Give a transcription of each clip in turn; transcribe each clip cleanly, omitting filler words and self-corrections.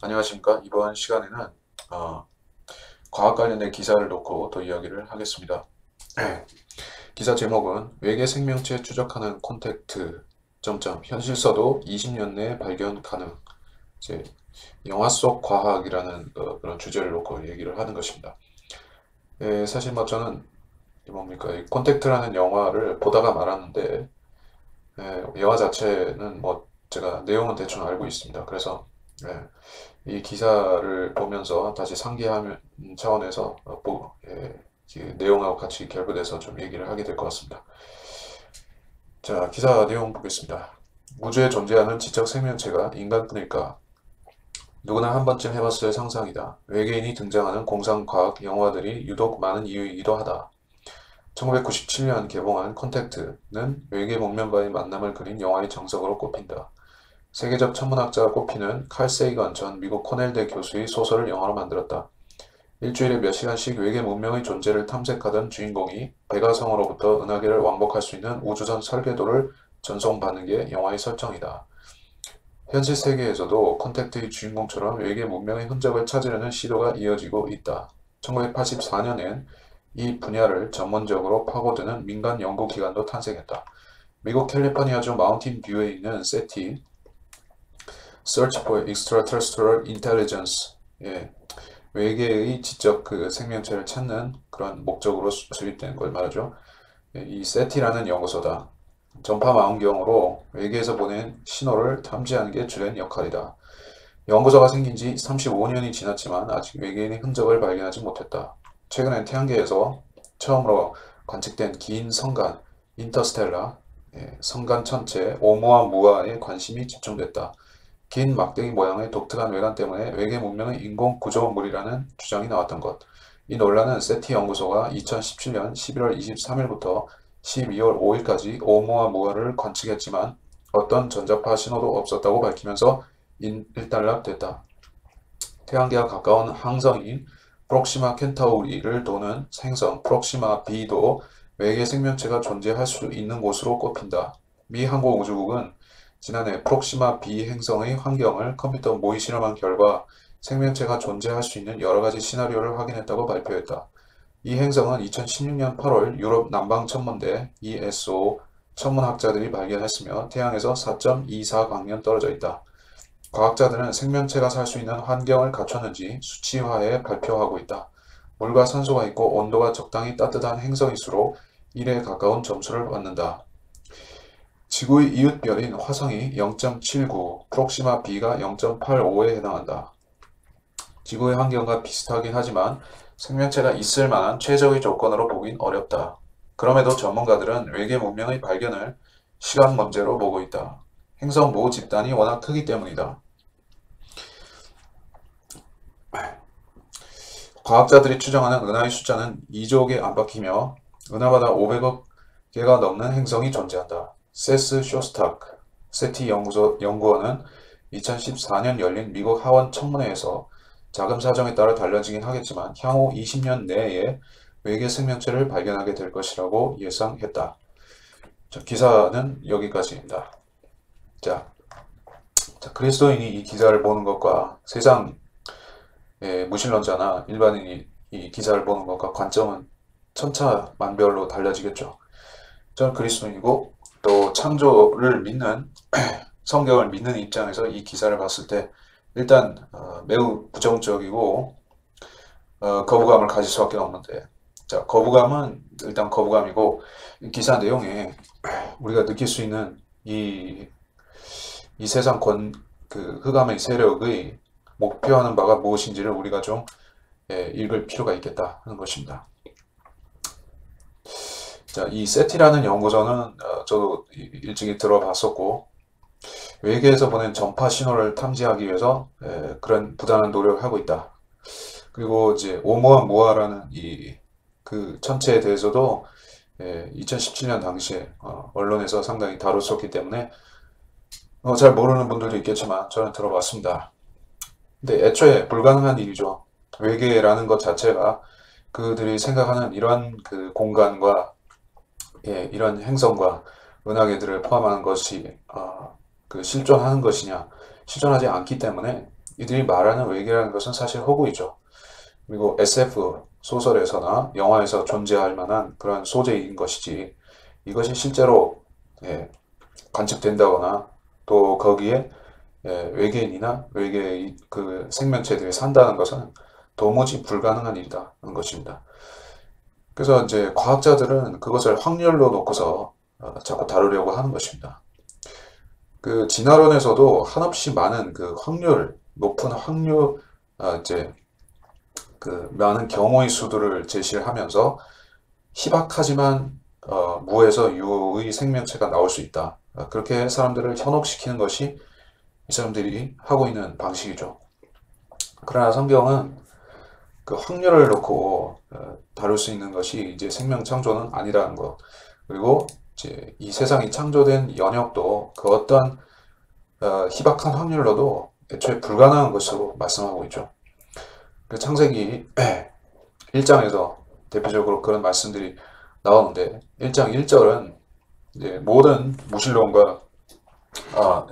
안녕하십니까. 이번 시간에는 어, 과학 관련된 기사를 놓고 또 이야기를 하겠습니다. 기사 제목은 외계 생명체 추적하는 콘택트 현실서도 20년 내에 발견 가능. 이제 영화 속 과학이라는 그런 주제를 놓고 얘기를 하는 것입니다. 사실 뭐 저는 뭡니까 이 콘택트라는 영화를 보다가 말았는데 영화 자체는 뭐 제가 내용은 대충 알고 있습니다. 그래서 이 기사를 보면서 다시 상기하는 차원에서 그 내용하고 같이 결부돼서 좀 얘기를 하게 될 것 같습니다. 자, 기사 내용 보겠습니다. 우주에 존재하는 지적 생명체가 인간뿐일까? 누구나 한 번쯤 해봤을 상상이다. 외계인이 등장하는 공상과학 영화들이 유독 많은 이유이기도 하다. 1997년 개봉한 컨택트는 외계 문명과의 만남을 그린 영화의 정석으로 꼽힌다. 세계적 천문학자가 꼽히는 칼 세이건 전 미국 코넬대 교수의 소설을 영화로 만들었다. 일주일에 몇 시간씩 외계 문명의 존재를 탐색하던 주인공이 베가성으로부터 은하계를 왕복할 수 있는 우주선 설계도를 전송받는 게 영화의 설정이다. 현실 세계에서도 컨택트의 주인공처럼 외계 문명의 흔적을 찾으려는 시도가 이어지고 있다. 1984년엔 이 분야를 전문적으로 파고드는 민간 연구기관도 탄생했다. 미국 캘리포니아주 마운틴 뷰에 있는 세티 Search for Extraterrestrial Intelligence, 외계의 지적 생명체를 찾는 그런 목적으로 수립된 걸 말하죠. 이 세티라는 연구소다. 전파 망원경으로 외계에서 보낸 신호를 탐지하는 게 주된 역할이다. 연구소가 생긴 지 35년이 지났지만 아직 외계인의 흔적을 발견하지 못했다. 최근엔 태양계에서 처음으로 관측된 긴 성간, 인터스텔라, 성간 천체, 오umuamua 관심이 집중됐다. 긴 막대기 모양의 독특한 외관 때문에 외계 문명의 인공 구조물이라는 주장이 나왔던 것. 이 논란은 세티 연구소가 2017년 11월 23일부터 12월 5일까지 오umuamua를 관측했지만 어떤 전자파 신호도 없었다고 밝히면서 일단락됐다. 태양계와 가까운 항성인 프록시마 켄타우리를 도는 행성 프록시마 B도 외계 생명체가 존재할 수 있는 곳으로 꼽힌다. 미 항공우주국은 지난해 프록시마 B 행성의 환경을 컴퓨터 모의 실험한 결과 생명체가 존재할 수 있는 여러가지 시나리오를 확인했다고 발표했다. 이 행성은 2016년 8월 유럽 남방천문대 ESO 천문학자들이 발견했으며 태양에서 4.24광년 떨어져 있다. 과학자들은 생명체가 살 수 있는 환경을 갖췄는지 수치화해 발표하고 있다. 물과 산소가 있고 온도가 적당히 따뜻한 행성일수록 1에 가까운 점수를 받는다. 지구의 이웃별인 화성이 0.79, 프록시마 B가 0.85에 해당한다. 지구의 환경과 비슷하긴 하지만 생명체가 있을 만한 최적의 조건으로 보긴 어렵다. 그럼에도 전문가들은 외계 문명의 발견을 시간 문제로 보고 있다. 행성 모 집단이 워낙 크기 때문이다. 과학자들이 추정하는 은하의 숫자는 2조 개 안팎이며 은하마다 500억 개가 넘는 행성이 존재한다. 세스 쇼스타크 세티 연구원은 2014년 열린 미국 하원 청문회에서 자금 사정에 따라 달라지긴 하겠지만 향후 20년 내에 외계 생명체를 발견하게 될 것이라고 예상했다. 자, 기사는 여기까지입니다. 자, 그리스도인이 이 기사를 보는 것과 세상 무신론자나 일반인이 이 기사를 보는 것과 관점은 천차만별로 달라지겠죠. 저는 그리스도인이고 또 창조를 믿는 성경을 믿는 입장에서 이 기사를 봤을 때 일단 매우 부정적이고 거부감을 가질 수밖에 없는데, 자, 거부감은 일단 거부감이고 기사 내용에 우리가 느낄 수 있는 이 세상 흑암의 세력의 목표하는 바가 무엇인지를 우리가 좀 읽을 필요가 있겠다 하는 것입니다. 자, 이 세티라는 연구소는 저도 일찍이 들어봤었고 외계에서 보낸 전파 신호를 탐지하기 위해서 그런 부단한 노력을 하고 있다. 그리고 이제 오umuamua라는 그 천체에 대해서도 2017년 당시에 언론에서 상당히 다뤘었기 때문에 잘 모르는 분들도 있겠지만 저는 들어봤습니다. 근데 애초에 불가능한 일이죠. 외계라는 것 자체가 그들이 생각하는 이런 그 공간과 이런 행성과 은하계들을 포함하는 것이 실존하는 것이냐, 실존하지 않기 때문에 이들이 말하는 외계라는 것은 사실 허구이죠. 그리고 SF 소설에서나 영화에서 존재할 만한 그런 소재인 것이지 이것이 실제로 예, 관측된다거나 또 거기에 외계인이나 외계의 그 생명체들이 산다는 것은 도무지 불가능한 일이라는 것입니다. 그래서 이제 과학자들은 그것을 확률로 놓고서 자꾸 다루려고 하는 것입니다. 그 진화론에서도 한없이 많은 그 확률, 높은 확률, 이제 그 많은 경우의 수들을 제시를 하면서 희박하지만 무에서 유의 생명체가 나올 수 있다. 그렇게 사람들을 현혹시키는 것이 이 사람들이 하고 있는 방식이죠. 그러나 성경은 그 확률을 놓고 다룰 수 있는 것이 이제 생명 창조는 아니라는 것. 그리고 이제 이 세상이 창조된 연역도 그 어떤 희박한 확률로도 애초에 불가능한 것으로 말씀하고 있죠. 그 창세기 1장에서 대표적으로 그런 말씀들이 나오는데 1장 1절은 이제 모든 무신론과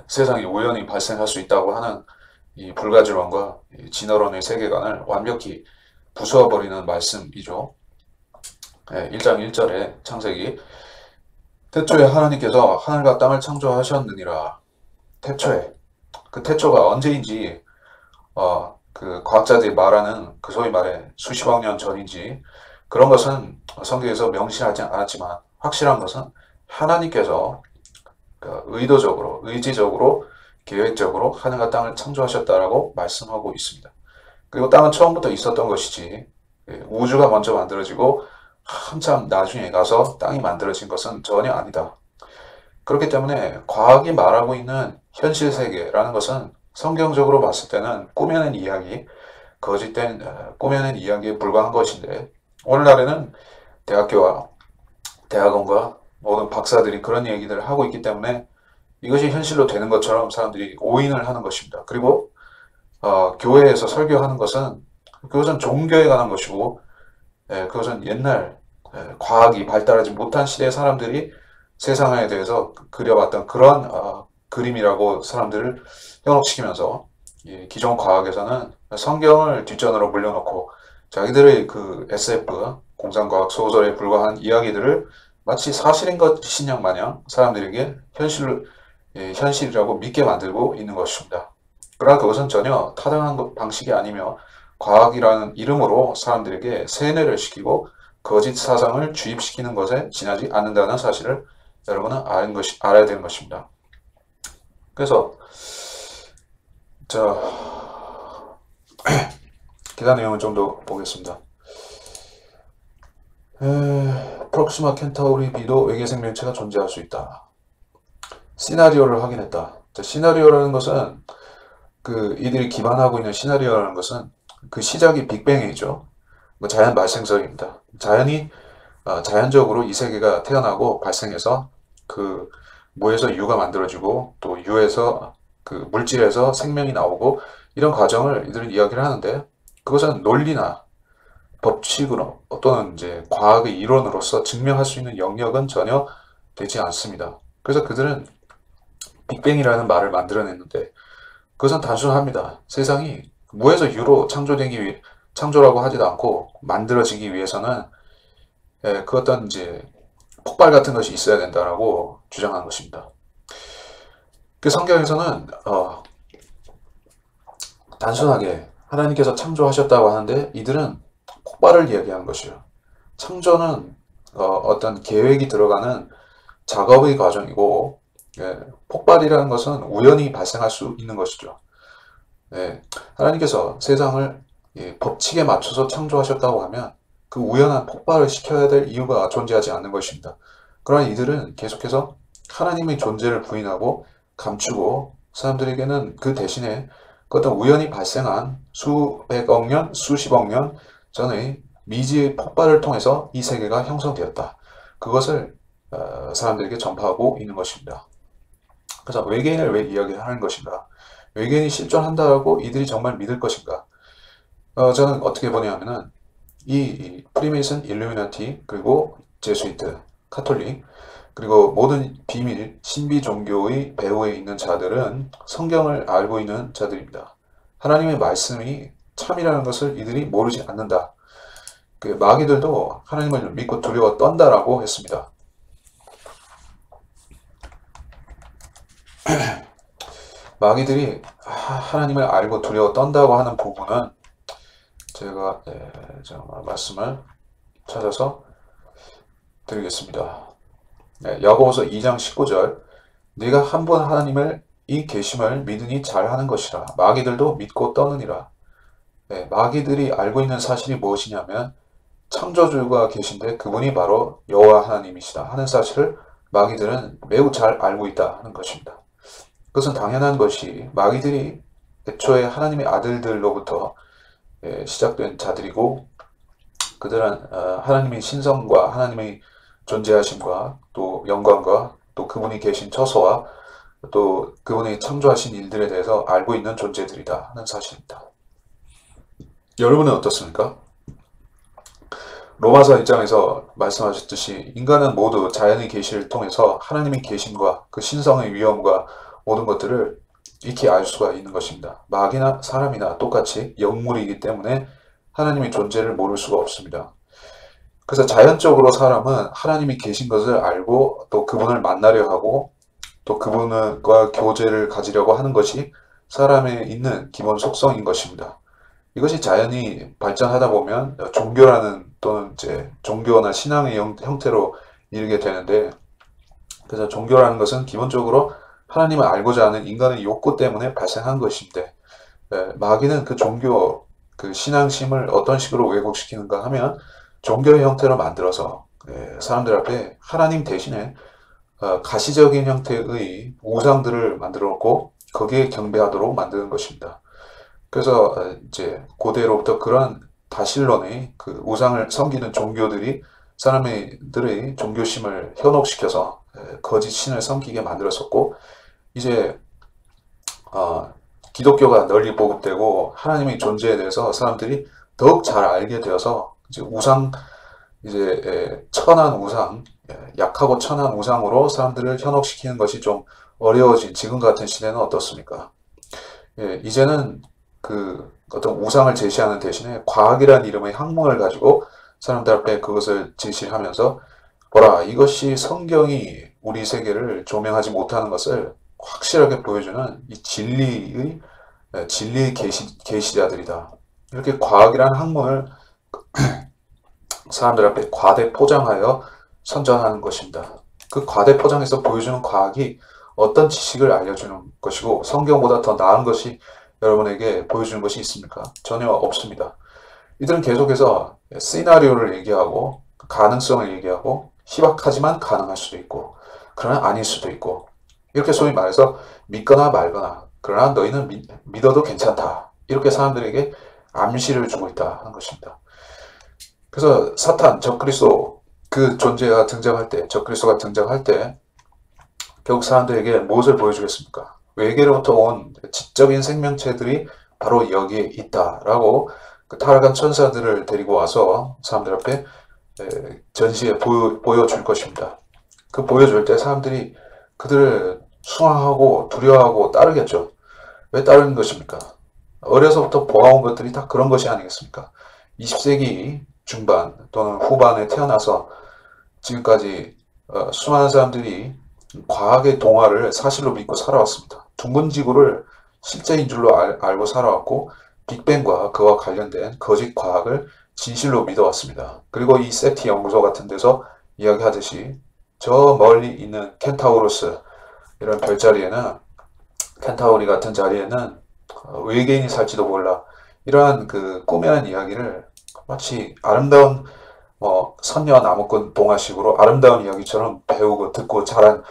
세상이 우연히 발생할 수 있다고 하는 이 불가지론과 이 진화론의 세계관을 완벽히 부수어버리는 말씀이죠. 1장 1절에 창세기 태초에 하나님께서 하늘과 땅을 창조하셨느니라. 태초에 그 태초가 언제인지 그 과학자들이 말하는 그 소위 말해 수십억 년 전인지 그런 것은 성경에서 명시하지 않았지만 확실한 것은 하나님께서 의도적으로 의지적으로 계획적으로 하늘과 땅을 창조하셨다라고 말씀하고 있습니다. 그리고 땅은 처음부터 있었던 것이지 우주가 먼저 만들어지고 한참 나중에 가서 땅이 만들어진 것은 전혀 아니다. 그렇기 때문에 과학이 말하고 있는 현실 세계라는 것은 성경적으로 봤을 때는 꾸며낸 이야기, 거짓된 꾸며낸 이야기에 불과한 것인데 오늘날에는 대학교와 대학원과 모든 박사들이 그런 얘기들을 하고 있기 때문에 이것이 현실로 되는 것처럼 사람들이 오인을 하는 것입니다. 그리고 교회에서 설교하는 것은 그것은 종교에 관한 것이고 그것은 옛날 과학이 발달하지 못한 시대의 사람들이 세상에 대해서 그려봤던 그런 그림이라고 사람들을 현혹시키면서 기존 과학에서는 성경을 뒷전으로 물려놓고 자기들의 그 SF 공상과학 소설에 불과한 이야기들을 마치 사실인 것이냐 마냥 사람들에게 현실이라고 믿게 만들고 있는 것입니다. 그러나 그것은 전혀 타당한 방식이 아니며 과학이라는 이름으로 사람들에게 세뇌를 시키고 거짓 사상을 주입시키는 것에 지나지 않는다는 사실을 여러분은 알아야 되는 것입니다. 그래서 자 기사 내용을 좀 더 보겠습니다. 프록시마 켄타우리 B도 외계 생명체가 존재할 수 있다. 시나리오를 확인했다. 자, 시나리오라는 것은 그 이들이 기반하고 있는 시나리오라는 것은 그 시작이 빅뱅이죠. 자연 발생설입니다. 자연적으로 이 세계가 태어나고 발생해서 그 무에서 유가 만들어지고 또 유에서 그 물질에서 생명이 나오고 이런 과정을 이들은 이야기를 하는데 그것은 논리나 법칙으로 또는 이제 과학의 이론으로서 증명할 수 있는 영역은 전혀 되지 않습니다. 그래서 그들은 빅뱅이라는 말을 만들어냈는데 그것은 단순합니다. 세상이 무에서 유로 창조라고 하지도 않고 만들어지기 위해서는 그 어떤 이제 폭발 같은 것이 있어야 된다라고 주장하는 것입니다. 그 성경에서는 단순하게 하나님께서 창조하셨다고 하는데 이들은 폭발을 이야기하는 것이에요. 창조는 어떤 계획이 들어가는 작업의 과정이고 폭발이라는 것은 우연히 발생할 수 있는 것이죠. 하나님께서 세상을 법칙에 맞춰서 창조하셨다고 하면 그 우연한 폭발을 시켜야 될 이유가 존재하지 않는 것입니다. 그러나 이들은 계속해서 하나님의 존재를 부인하고 감추고 사람들에게는 그 대신에 그 어떤 우연히 발생한 수백억 년, 수십억 년 전의 미지의 폭발을 통해서 이 세계가 형성되었다. 그것을 사람들에게 전파하고 있는 것입니다. 그래서 외계인을 왜 이야기하는 것인가? 외계인이 실존한다고 이들이 정말 믿을 것인가? 저는 어떻게 보냐면은 이 프리메이슨, 일루미나티, 그리고 제수이트, 카톨릭, 그리고 모든 비밀, 신비 종교의 배후에 있는 자들은 성경을 알고 있는 자들입니다. 하나님의 말씀이 참이라는 것을 이들이 모르지 않는다. 그 마귀들도 하나님을 믿고 두려워 떤다라고 했습니다. 마귀들이 하나님을 알고 두려워 떤다고 하는 부분은 제가 말씀을 찾아서 드리겠습니다. 야고보서 2장 19절 네가 한 번 하나님을 이 계심을 믿으니 잘하는 것이라 마귀들도 믿고 떠느니라. 마귀들이 알고 있는 사실이 무엇이냐면 창조주가 계신데 그분이 바로 여호와 하나님이시다 하는 사실을 마귀들은 매우 잘 알고 있다 하는 것입니다. 그것은 당연한 것이 마귀들이 애초에 하나님의 아들들로부터 시작된 자들이고 그들은 하나님의 신성과 하나님의 존재하심과 또 영광과 또 그분이 계신 처소와 또 그분이 창조하신 일들에 대해서 알고 있는 존재들이다 하는 사실입니다. 여러분은 어떻습니까? 로마서 1장에서 말씀하셨듯이 인간은 모두 자연의 계시를 통해서 하나님의 계심과 그 신성의 위엄과 모든 것들을 익히 알 수가 있는 것입니다. 마귀나 사람이나 똑같이 영물이기 때문에 하나님의 존재를 모를 수가 없습니다. 그래서 자연적으로 사람은 하나님이 계신 것을 알고 또 그분을 만나려 하고 또 그분과 교제를 가지려고 하는 것이 사람에 있는 기본 속성인 것입니다. 이것이 자연이 발전하다 보면 종교라는 또는 이제 종교나 신앙의 형태로 이르게 되는데 그래서 종교라는 것은 기본적으로 하나님을 알고자 하는 인간의 욕구 때문에 발생한 것인데 마귀는 그 종교, 그 신앙심을 어떤 식으로 왜곡시키는가 하면 종교의 형태로 만들어서 사람들 앞에 하나님 대신에 가시적인 형태의 우상들을 만들어 놓고 거기에 경배하도록 만드는 것입니다. 그래서 이제 고대로부터 그런 다신론의 그 우상을 섬기는 종교들이 사람들의 종교심을 현혹시켜서 거짓 신을 섬기게 만들었었고 이제 기독교가 널리 보급되고 하나님의 존재에 대해서 사람들이 더욱 잘 알게 되어서 이제 우상 이제 천한 우상 약하고 천한 우상으로 사람들을 현혹시키는 것이 좀 어려워진 지금 같은 시대는 어떻습니까? 이제는 그 어떤 우상을 제시하는 대신에 과학이라는 이름의 학문을 가지고 사람들 앞에 그것을 제시하면서 보라 이것이 성경이 우리 세계를 조명하지 못하는 것을 확실하게 보여주는 이 진리의 계시자들이다. 이렇게 과학이라는 학문을 사람들 앞에 과대 포장하여 선전하는 것입니다. 그 과대 포장에서 보여주는 과학이 어떤 지식을 알려주는 것이고 성경보다 더 나은 것이 여러분에게 보여주는 것이 있습니까? 전혀 없습니다. 이들은 계속해서 시나리오를 얘기하고 가능성을 얘기하고 희박하지만 가능할 수도 있고 그러나 아닐 수도 있고 이렇게 소위 말해서 믿거나 말거나 그러나 너희는 믿어도 괜찮다 이렇게 사람들에게 암시를 주고 있다 하는 것입니다. 그래서 사탄, 적그리스도 그 존재가 등장할 때 적그리스도가 등장할 때 결국 사람들에게 무엇을 보여주겠습니까? 외계로부터 온 지적인 생명체들이 바로 여기에 있다라고 그 타락한 천사들을 데리고 와서 사람들 앞에 전시에 보여줄 것입니다. 그 보여줄 때 사람들이 그들을 숭앙하고 두려워하고 따르겠죠. 왜 따르는 것입니까? 어려서부터 보아온 것들이 다 그런 것이 아니겠습니까? 20세기 중반 또는 후반에 태어나서 지금까지 수많은 사람들이 과학의 동화를 사실로 믿고 살아왔습니다. 둥근 지구를 실제인 줄로 알고 살아왔고 빅뱅과 그와 관련된 거짓 과학을 진실로 믿어왔습니다. 그리고 이 세티 연구소 같은 데서 이야기하듯이 저 멀리 있는 켄타우로스 이런 별자리에는 켄타우리 같은 자리에는 외계인이 살지도 몰라 이러한 그 꾸며낸 이야기를 마치 아름다운 선녀 나무꾼 동화식으로 아름다운 이야기처럼 배우고 듣고 자란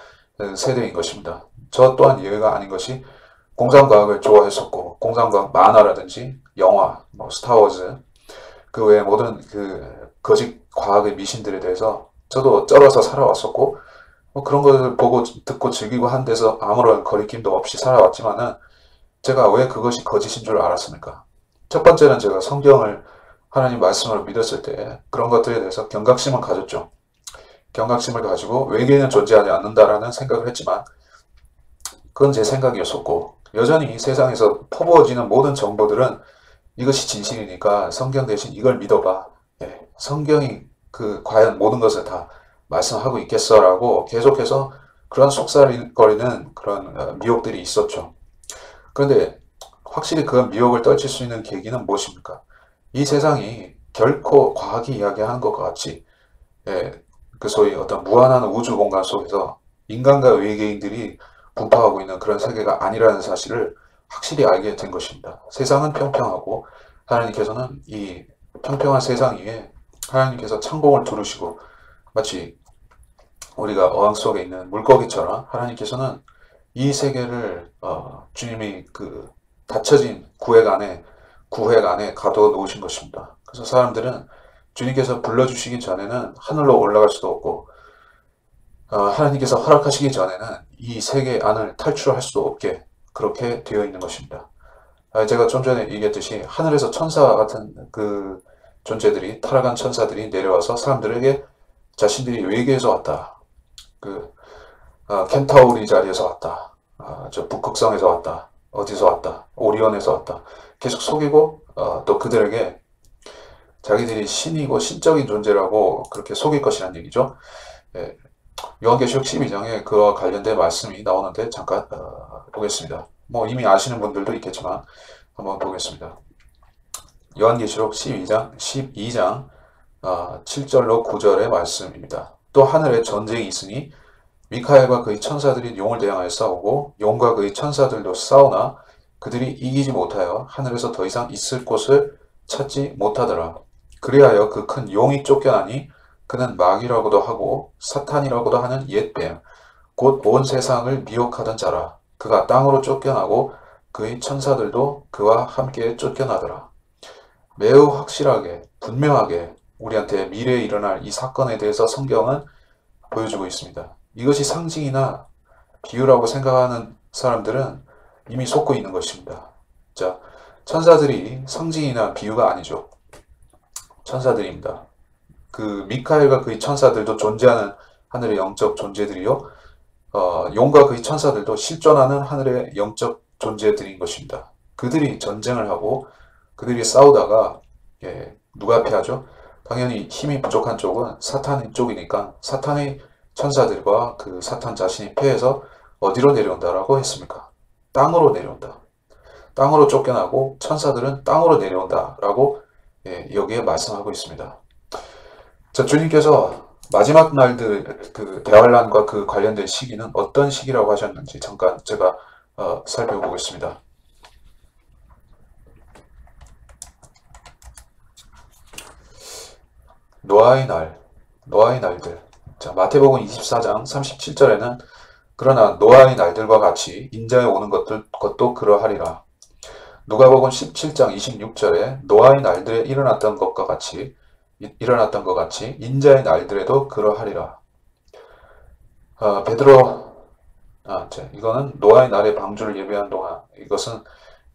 세대인 것입니다. 저 또한 예외가 아닌 것이 공상과학을 좋아했었고 공상과학 만화라든지 영화, 스타워즈 그 외에 모든 그 거짓 과학의 미신들에 대해서 저도 쩔어서 살아왔었고 그런 것을 보고 듣고 즐기고 한 데서 아무런 거리낌도 없이 살아왔지만은 제가 왜 그것이 거짓인 줄 알았습니까? 첫 번째는 제가 성경을 하나님 말씀으로 믿었을 때 그런 것들에 대해서 경각심을 가졌죠. 경각심을 가지고 외계인은 존재하지 않는다라는 생각을 했지만 그건 제 생각이었었고 여전히 세상에서 퍼부어지는 모든 정보들은 이것이 진실이니까 성경 대신 이걸 믿어봐. 예, 성경이 과연 모든 것을 다 말씀하고 있겠어라고 계속해서 그런 속살거리는 그런 미혹들이 있었죠. 그런데 확실히 그런 미혹을 떨칠 수 있는 계기는 무엇입니까? 이 세상이 결코 과학이 이야기하는 것과 같이 예, 그 소위 어떤 무한한 우주 공간 속에서 인간과 외계인들이 분파하고 있는 그런 세계가 아니라는 사실을 확실히 알게 된 것입니다. 세상은 평평하고 하나님께서는 이 평평한 세상 위에 하나님께서 창공을 두르시고 마치 우리가 어항 속에 있는 물고기처럼 하나님께서는 이 세계를 주님이 닫혀진 구획 안에 가둬 놓으신 것입니다. 그래서 사람들은 주님께서 불러주시기 전에는 하늘로 올라갈 수도 없고 하나님께서 허락하시기 전에는 이 세계 안을 탈출할 수 없게 그렇게 되어 있는 것입니다. 제가 좀 전에 얘기했듯이 하늘에서 천사 같은 그 존재들이 타락한 천사들이 내려와서 사람들에게 자신들이 외계에서 왔다. 켄타우리 자리에서 왔다. 저 북극성에서 왔다. 어디서 왔다. 오리온에서 왔다. 계속 속이고 또 그들에게 자기들이 신이고 신적인 존재라고 그렇게 속일 것이라는 얘기죠. 예, 요한계시록 12장에 그와 관련된 말씀이 나오는데 잠깐 보겠습니다. 뭐 이미 아시는 분들도 있겠지만 한번 보겠습니다. 요한계시록 12장 7절로 9절의 말씀입니다. 또 하늘에 전쟁이 있으니 미카엘과 그의 천사들이 용을 대항하여 싸우고 용과 그의 천사들도 싸우나 그들이 이기지 못하여 하늘에서 더 이상 있을 곳을 찾지 못하더라. 그리하여 그 큰 용이 쫓겨나니 그는 마귀라고도 하고 사탄이라고도 하는 옛뱀 곧 온 세상을 미혹하던 자라. 그가 땅으로 쫓겨나고 그의 천사들도 그와 함께 쫓겨나더라. 매우 확실하게 분명하게 우리한테 미래에 일어날 이 사건에 대해서 성경은 보여주고 있습니다. 이것이 상징이나 비유라고 생각하는 사람들은 이미 속고 있는 것입니다. 자, 천사들이 상징이나 비유가 아니죠. 천사들입니다. 미카엘과 그의 천사들도 존재하는 하늘의 영적 존재들이요. 용과 그의 천사들도 실존하는 하늘의 영적 존재들인 것입니다. 그들이 전쟁을 하고 그들이 싸우다가 누가 패하죠? 당연히 힘이 부족한 쪽은 사탄 쪽이니까 사탄의 천사들과 그 사탄 자신이 패해서 어디로 내려온다라고 했습니까? 땅으로 내려온다. 땅으로 쫓겨나고 천사들은 땅으로 내려온다라고 여기에 말씀하고 있습니다. 자, 주님께서 마지막 날들 대환란과 그 관련된 시기는 어떤 시기라고 하셨는지 잠깐 제가 살펴보겠습니다. 노아의 날들. 자, 마태복음 24장 37절에는 그러나 노아의 날들과 같이 인자에 오는 것도 그러하리라. 누가복음 17장 26절에 노아의 날들에 일어났던 것 같이 인자의 날들에도 그러하리라. 이거는 노아의 날의 방주를 예배한 동안 이것은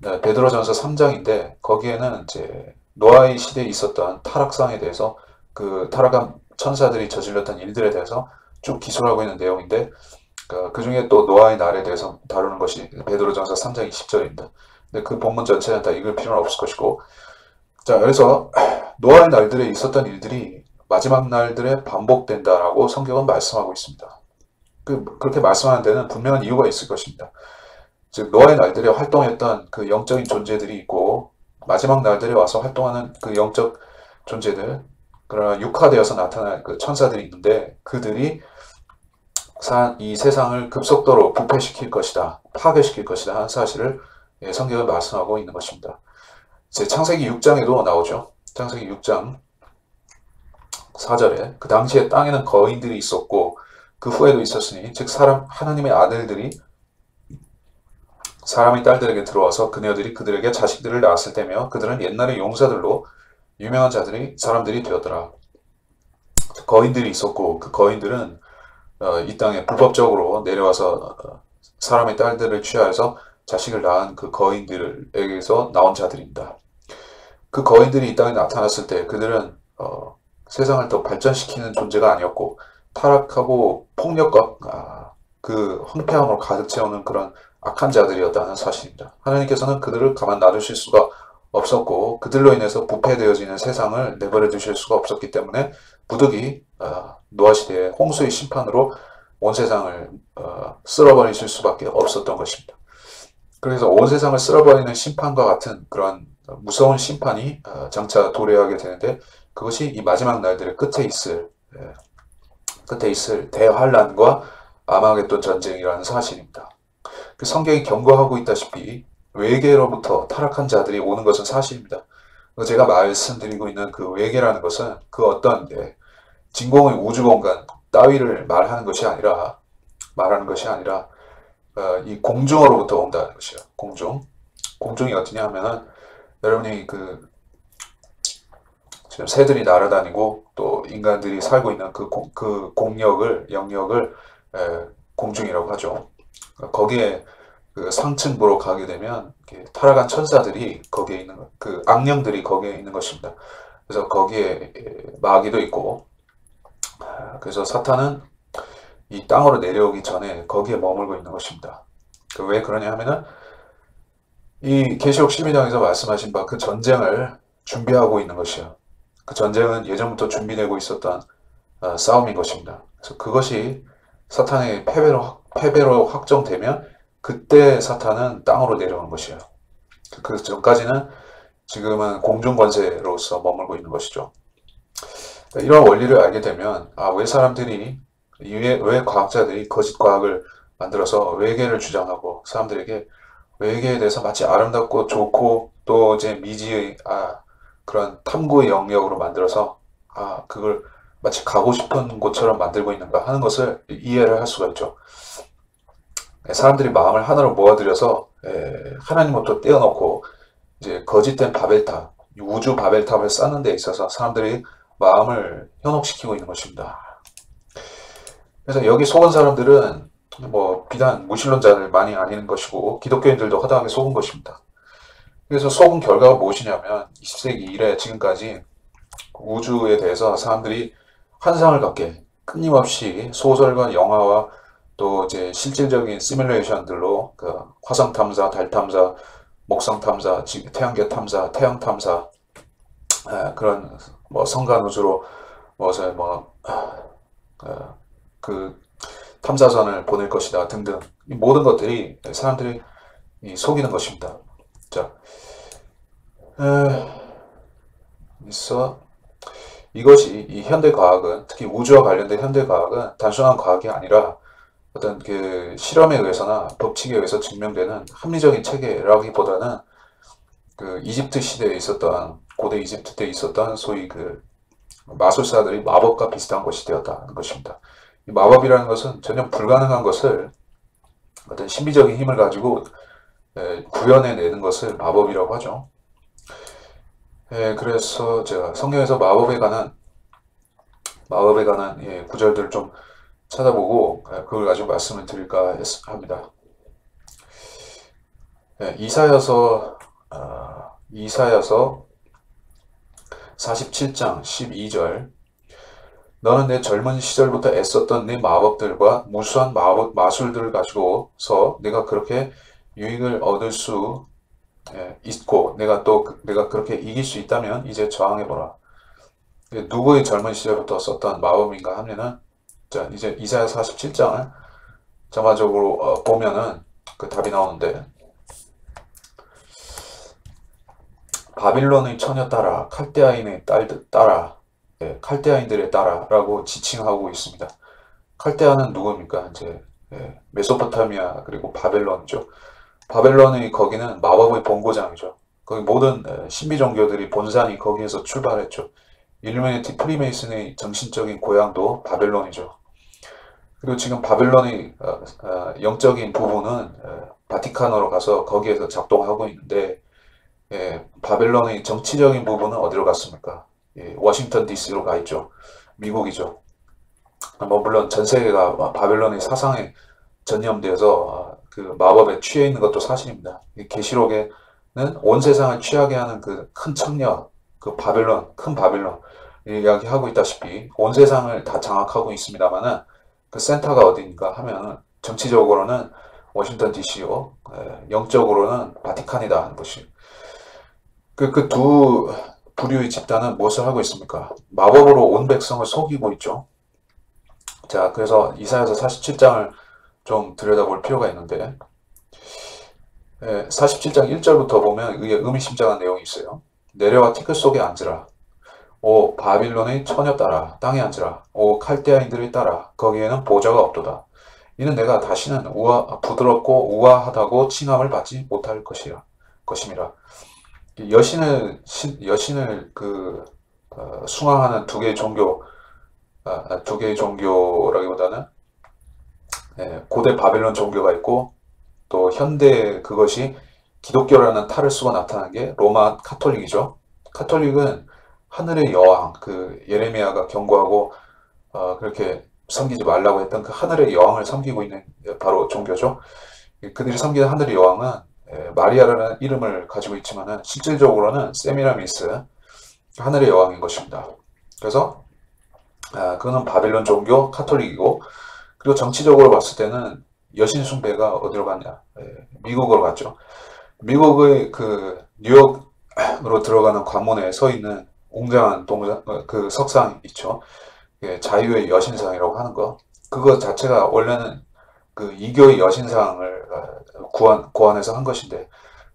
베드로전서 3장인데 거기에는 이제 노아의 시대에 있었던 타락상에 대해서 그 타락한 천사들이 저질렀던 일들에 대해서 쭉 기술하고 있는 내용인데 그 중에 또 노아의 날에 대해서 다루는 것이 베드로전서 3장 20절입니다. 근데 그 본문 전체는 다 읽을 필요는 없을 것이고, 자, 그래서 노아의 날들에 있었던 일들이 마지막 날들에 반복된다라고 성경은 말씀하고 있습니다. 그렇게 말씀하는 데는 분명한 이유가 있을 것입니다. 즉 노아의 날들에 활동했던 그 영적인 존재들이 있고 마지막 날들에 와서 활동하는 그 영적 존재들, 그러나 육화되어서 나타날 그 천사들이 있는데 그들이 이 세상을 급속도로 부패시킬 것이다, 파괴시킬 것이다 하는 사실을 성경은 말씀하고 있는 것입니다. 제 창세기 6장에도 나오죠. 창세기 6장 4절에 그 당시에 땅에는 거인들이 있었고 그 후에도 있었으니 즉 하나님의 아들들이 사람의 딸들에게 들어와서 그녀들이 그들에게 자식들을 낳았을 때며 그들은 옛날의 용사들로 유명한 사람들이 되었더라. 거인들이 있었고 그 거인들은 이 땅에 불법적으로 내려와서 사람의 딸들을 취하여서 자식을 낳은 그 거인들에게서 나온 자들입니다. 그 거인들이 이 땅에 나타났을 때 그들은 세상을 더 발전시키는 존재가 아니었고 타락하고 폭력과 그 황폐함으로 가득 채우는 그런 악한 자들이었다는 사실입니다. 하나님께서는 그들을 가만 놔두실 수가 없었고 그들로 인해서 부패되어지는 세상을 내버려 두실 수가 없었기 때문에 부득이 노아시대의 홍수의 심판으로 온 세상을 쓸어버리실 수밖에 없었던 것입니다. 그래서 온 세상을 쓸어버리는 심판과 같은 그런 무서운 심판이 장차 도래하게 되는데 그것이 이 마지막 날들의 끝에 있을 대환란과 아마겟돈 전쟁이라는 사실입니다. 그 성경이 경고하고 있다시피 외계로부터 타락한 자들이 오는 것은 사실입니다. 제가 말씀드리고 있는 그 외계라는 것은 그 어떤 진공의 우주공간 따위를 말하는 것이 아니라 이 공중으로부터 온다는 것이에요. 공중이 어디냐 하면은 여러분이 지금 새들이 날아다니고 또 인간들이 살고 있는 그 영역을 공중이라고 하죠. 거기에 그 상층부로 가게 되면 타락한 천사들이 거기에 있는 그 악령들이 거기에 있는 것입니다. 그래서 거기에 마귀도 있고 그래서 사탄은 이 땅으로 내려오기 전에 거기에 머물고 있는 것입니다. 왜 그러냐 하면은 이 계시록 12장에서 말씀하신 바 그 전쟁을 준비하고 있는 것이요. 그 전쟁은 예전부터 준비되고 있었던 싸움인 것입니다. 그래서 그것이 사탄의 패배로 확정되면 그때 사탄은 땅으로 내려오는 것이에요. 그 전까지는 지금은 공중권세로서 머물고 있는 것이죠. 이런 원리를 알게 되면 왜 과학자들이 거짓 과학을 만들어서 외계를 주장하고 사람들에게 외계에 대해서 마치 아름답고 좋고 또 이제 미지의 그런 탐구의 영역으로 만들어서 그걸 마치 가고 싶은 곳처럼 만들고 있는가 하는 것을 이해를 할 수가 있죠. 사람들이 마음을 하나로 모아들여서 하나님부터 떼어놓고 이제 거짓된 바벨탑, 우주 바벨탑을 쌓는 데 있어서 사람들이 마음을 현혹시키고 있는 것입니다. 그래서 여기 속은 사람들은 비단 무신론자를 많이 아니는 것이고 기독교인들도 허다하게 속은 것입니다. 그래서 속은 결과가 무엇이냐면 20세기 이래 지금까지 우주에 대해서 사람들이 환상을 갖게 끊임없이 소설과 영화와 또 이제 실질적인 시뮬레이션들로 그 화성 탐사, 달 탐사, 목성 탐사, 태양계 탐사, 태양 탐사 그런 성간 우주로 그 탐사선을 보낼 것이다 등등 이 모든 것들이 사람들이 속이는 것입니다. 자, 이것이 이 현대 과학은 특히 우주와 관련된 현대 과학은 단순한 과학이 아니라 어떤 그 실험에 의해서나 법칙에 의해서 증명되는 합리적인 체계라기보다는 그 이집트 시대에 있었던 고대 이집트 때 있었던 소위 그 마술사들이 마법과 비슷한 것이 되었다는 것입니다. 이 마법이라는 것은 전혀 불가능한 것을 어떤 신비적인 힘을 가지고 구현해내는 것을 마법이라고 하죠. 그래서 제가 성경에서 마법에 관한 구절들을 좀 찾아보고 그걸 가지고 말씀을 드릴까 합니다. 이사야서 47장 12절 너는 내 젊은 시절부터 애썼던 내 마법들과 무수한 마술들을 가지고서 내가 그렇게 유익을 얻을 수 있고 내가 그렇게 이길 수 있다면 이제 저항해보라. 누구의 젊은 시절부터 썼던 마법인가 하면은 자 이제 이사야 47장을 전반적으로 보면은 그 답이 나오는데 바빌론의 처녀 따라 칼데아인의 따라 칼데아인들의 따라라고 지칭하고 있습니다. 칼데아는 누굽니까? 이제 메소포타미아 그리고 바벨론이죠. 바벨론의 거기는 마법의 본고장이죠. 거기 모든 신비 종교들이 본산이 거기에서 출발했죠. 일루미네티 프리메이슨의 정신적인 고향도 바벨론이죠. 그리고 지금 바벨론의 영적인 부분은 바티칸으로 가서 거기에서 작동하고 있는데 바벨론의 정치적인 부분은 어디로 갔습니까? 워싱턴 DC로 가 있죠. 미국이죠. 물론 전 세계가 바벨론의 사상에 전념되어서 그 마법에 취해 있는 것도 사실입니다. 계시록에는 온 세상을 취하게 하는 그 큰 청력, 그 바벨론, 큰 바벨론 이야기하고 있다시피 온 세상을 다 장악하고 있습니다만은 그 센터가 어디인가 하면은 정치적으로는 워싱턴 DC요. 영적으로는 바티칸이다 하는 것이. 그 두 부류의 집단은 무엇을 하고 있습니까? 마법으로 온 백성을 속이고 있죠. 자, 그래서 이사야서 47장을 좀 들여다볼 필요가 있는데, 47장 1절부터 보면 이게 의미심장한 내용이 있어요. 내려와 티끌 속에 앉으라. 오 바빌론의 처녀 따라 땅에 앉으라. 오 칼데아인들의 따라 거기에는 보좌가 없도다. 이는 내가 다시는 부드럽고 우아하다고 칭함을 받지 못할 것임이라. 여신을 숭앙하는 두 개의 종교, 두 개의 종교라기보다는 고대 바벨론 종교가 있고 또 현대 그것이 기독교라는 탈을 쓰고 나타난 게 로마 카톨릭이죠. 카톨릭은 하늘의 여왕, 그 예레미야가 경고하고 그렇게 섬기지 말라고 했던 그 하늘의 여왕을 섬기고 있는 바로 종교죠. 그들이 섬기는 하늘의 여왕은 마리아라는 이름을 가지고 있지만은 실질적으로는 세미라미스, 하늘의 여왕인 것입니다. 그래서 그거는 바벨론 종교 카톨릭이고, 그리고 정치적으로 봤을 때는 여신 숭배가 어디로 갔냐? 미국으로 갔죠. 미국의 그 뉴욕으로 들어가는 관문에 서 있는 웅장한 그 석상 있죠. 자유의 여신상이라고 하는 거. 그거 자체가 원래는 그 이교의 여신상을 고안해서 한 것인데,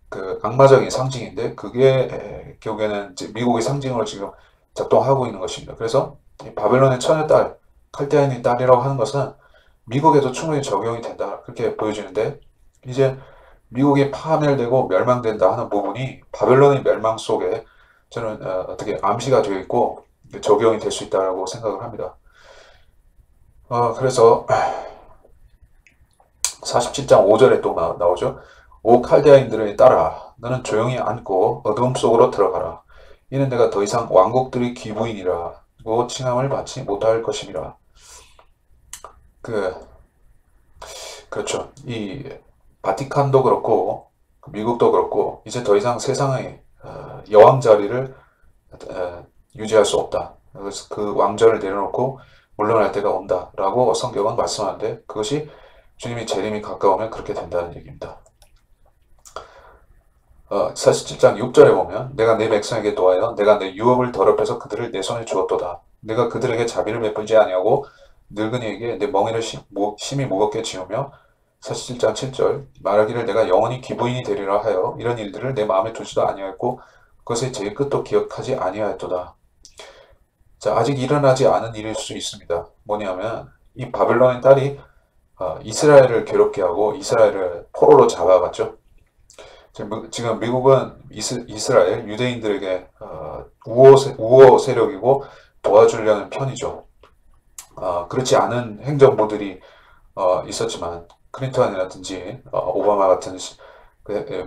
그 악마적인 상징인데, 그게 결국에는 이제 미국의 상징으로 지금 작동하고 있는 것입니다. 그래서 바벨론의 처녀 딸, 칼데아인의 딸이라고 하는 것은 미국에도 충분히 적용이 된다, 그렇게 보여지는데, 이제 미국이 파멸되고 멸망된다 하는 부분이 바벨론의 멸망 속에 저는 어떻게 암시가 되어 있고 적용이 될 수 있다고 생각을 합니다. 그래서 47장 5절에 또 나오죠. 오 칼데아인들을 따라 너는 조용히 앉고 어두움 속으로 들어가라. 이는 내가 더 이상 왕국들의 귀부인이라고 칭함을 받지 못할 것임이라. 그렇죠. 이 바티칸도 그렇고 미국도 그렇고 이제 더 이상 세상의 여왕 자리를 유지할 수 없다. 그래서 그 왕좌를 내려놓고 물러날 때가 온다라고 성경은 말씀하는데, 그것이 주님이 재림이 가까우면 그렇게 된다는 얘기입니다. 47장 6절에 보면 내가 내 백성에게 도하여 내가 내 유업을 더럽혀서 그들을 내 손에 주었도다. 내가 그들에게 자비를 베풀지 아니하고 늙은이에게 내 멍에를 심히 무겁게 지우며, 47장 7절 말하기를 내가 영원히 기부인이 되리라 하여 이런 일들을 내 마음에 두지도 아니하였고 그것의 제일 끝도 기억하지 아니하였도다. 자, 아직 일어나지 않은 일일 수 있습니다. 뭐냐면 이 바벨론의 딸이 이스라엘을 괴롭게 하고 이스라엘을 포로로 잡아갔죠. 지금 미국은 이스라엘 유대인들에게 우호 세력이고 도와주려는 편이죠. 그렇지 않은 행정부들이 있었지만 클린턴이라든지 오바마 같은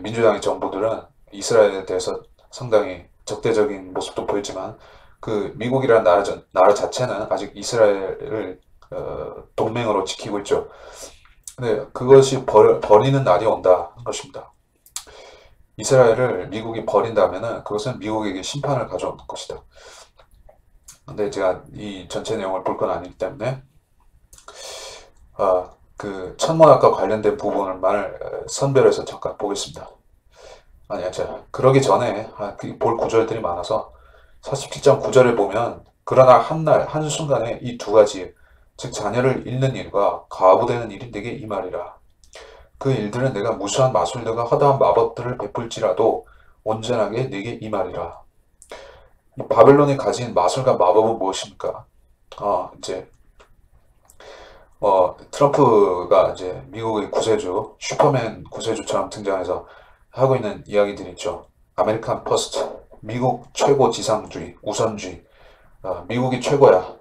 민주당의 정부들은 이스라엘에 대해서 상당히 적대적인 모습도 보였지만, 그 미국이라는 나라 자체는 아직 이스라엘을 동맹으로 지키고 있죠. 근데 그것이 버리는 날이 온다 는 것입니다. 이스라엘을 미국이 버린다면은 그것은 미국에게 심판을 가져올 것이다. 근데 제가 이 전체 내용을 볼 건 아니기 때문에 그 천문학과 관련된 부분을 선별해서 잠깐 보겠습니다. 그러기 전에 볼 구절들이 많아서 47장 9절에 보면 그러나 한날 한순간에 이 두 가지, 즉 자녀를 잃는 일과 과부되는 일이 내게 임하리라. 그 일들은 내가 무수한 마술들과 허다한 마법들을 베풀지라도 온전하게 내게 임하리라. 바벨론이 가진 마술과 마법은 무엇입니까? 트럼프가 이제 미국의 구세주, 슈퍼맨 구세주처럼 등장해서 하고 있는 이야기들이 있죠. 아메리칸 퍼스트, 미국 최고 지상주의, 우선주의, 미국이 최고야.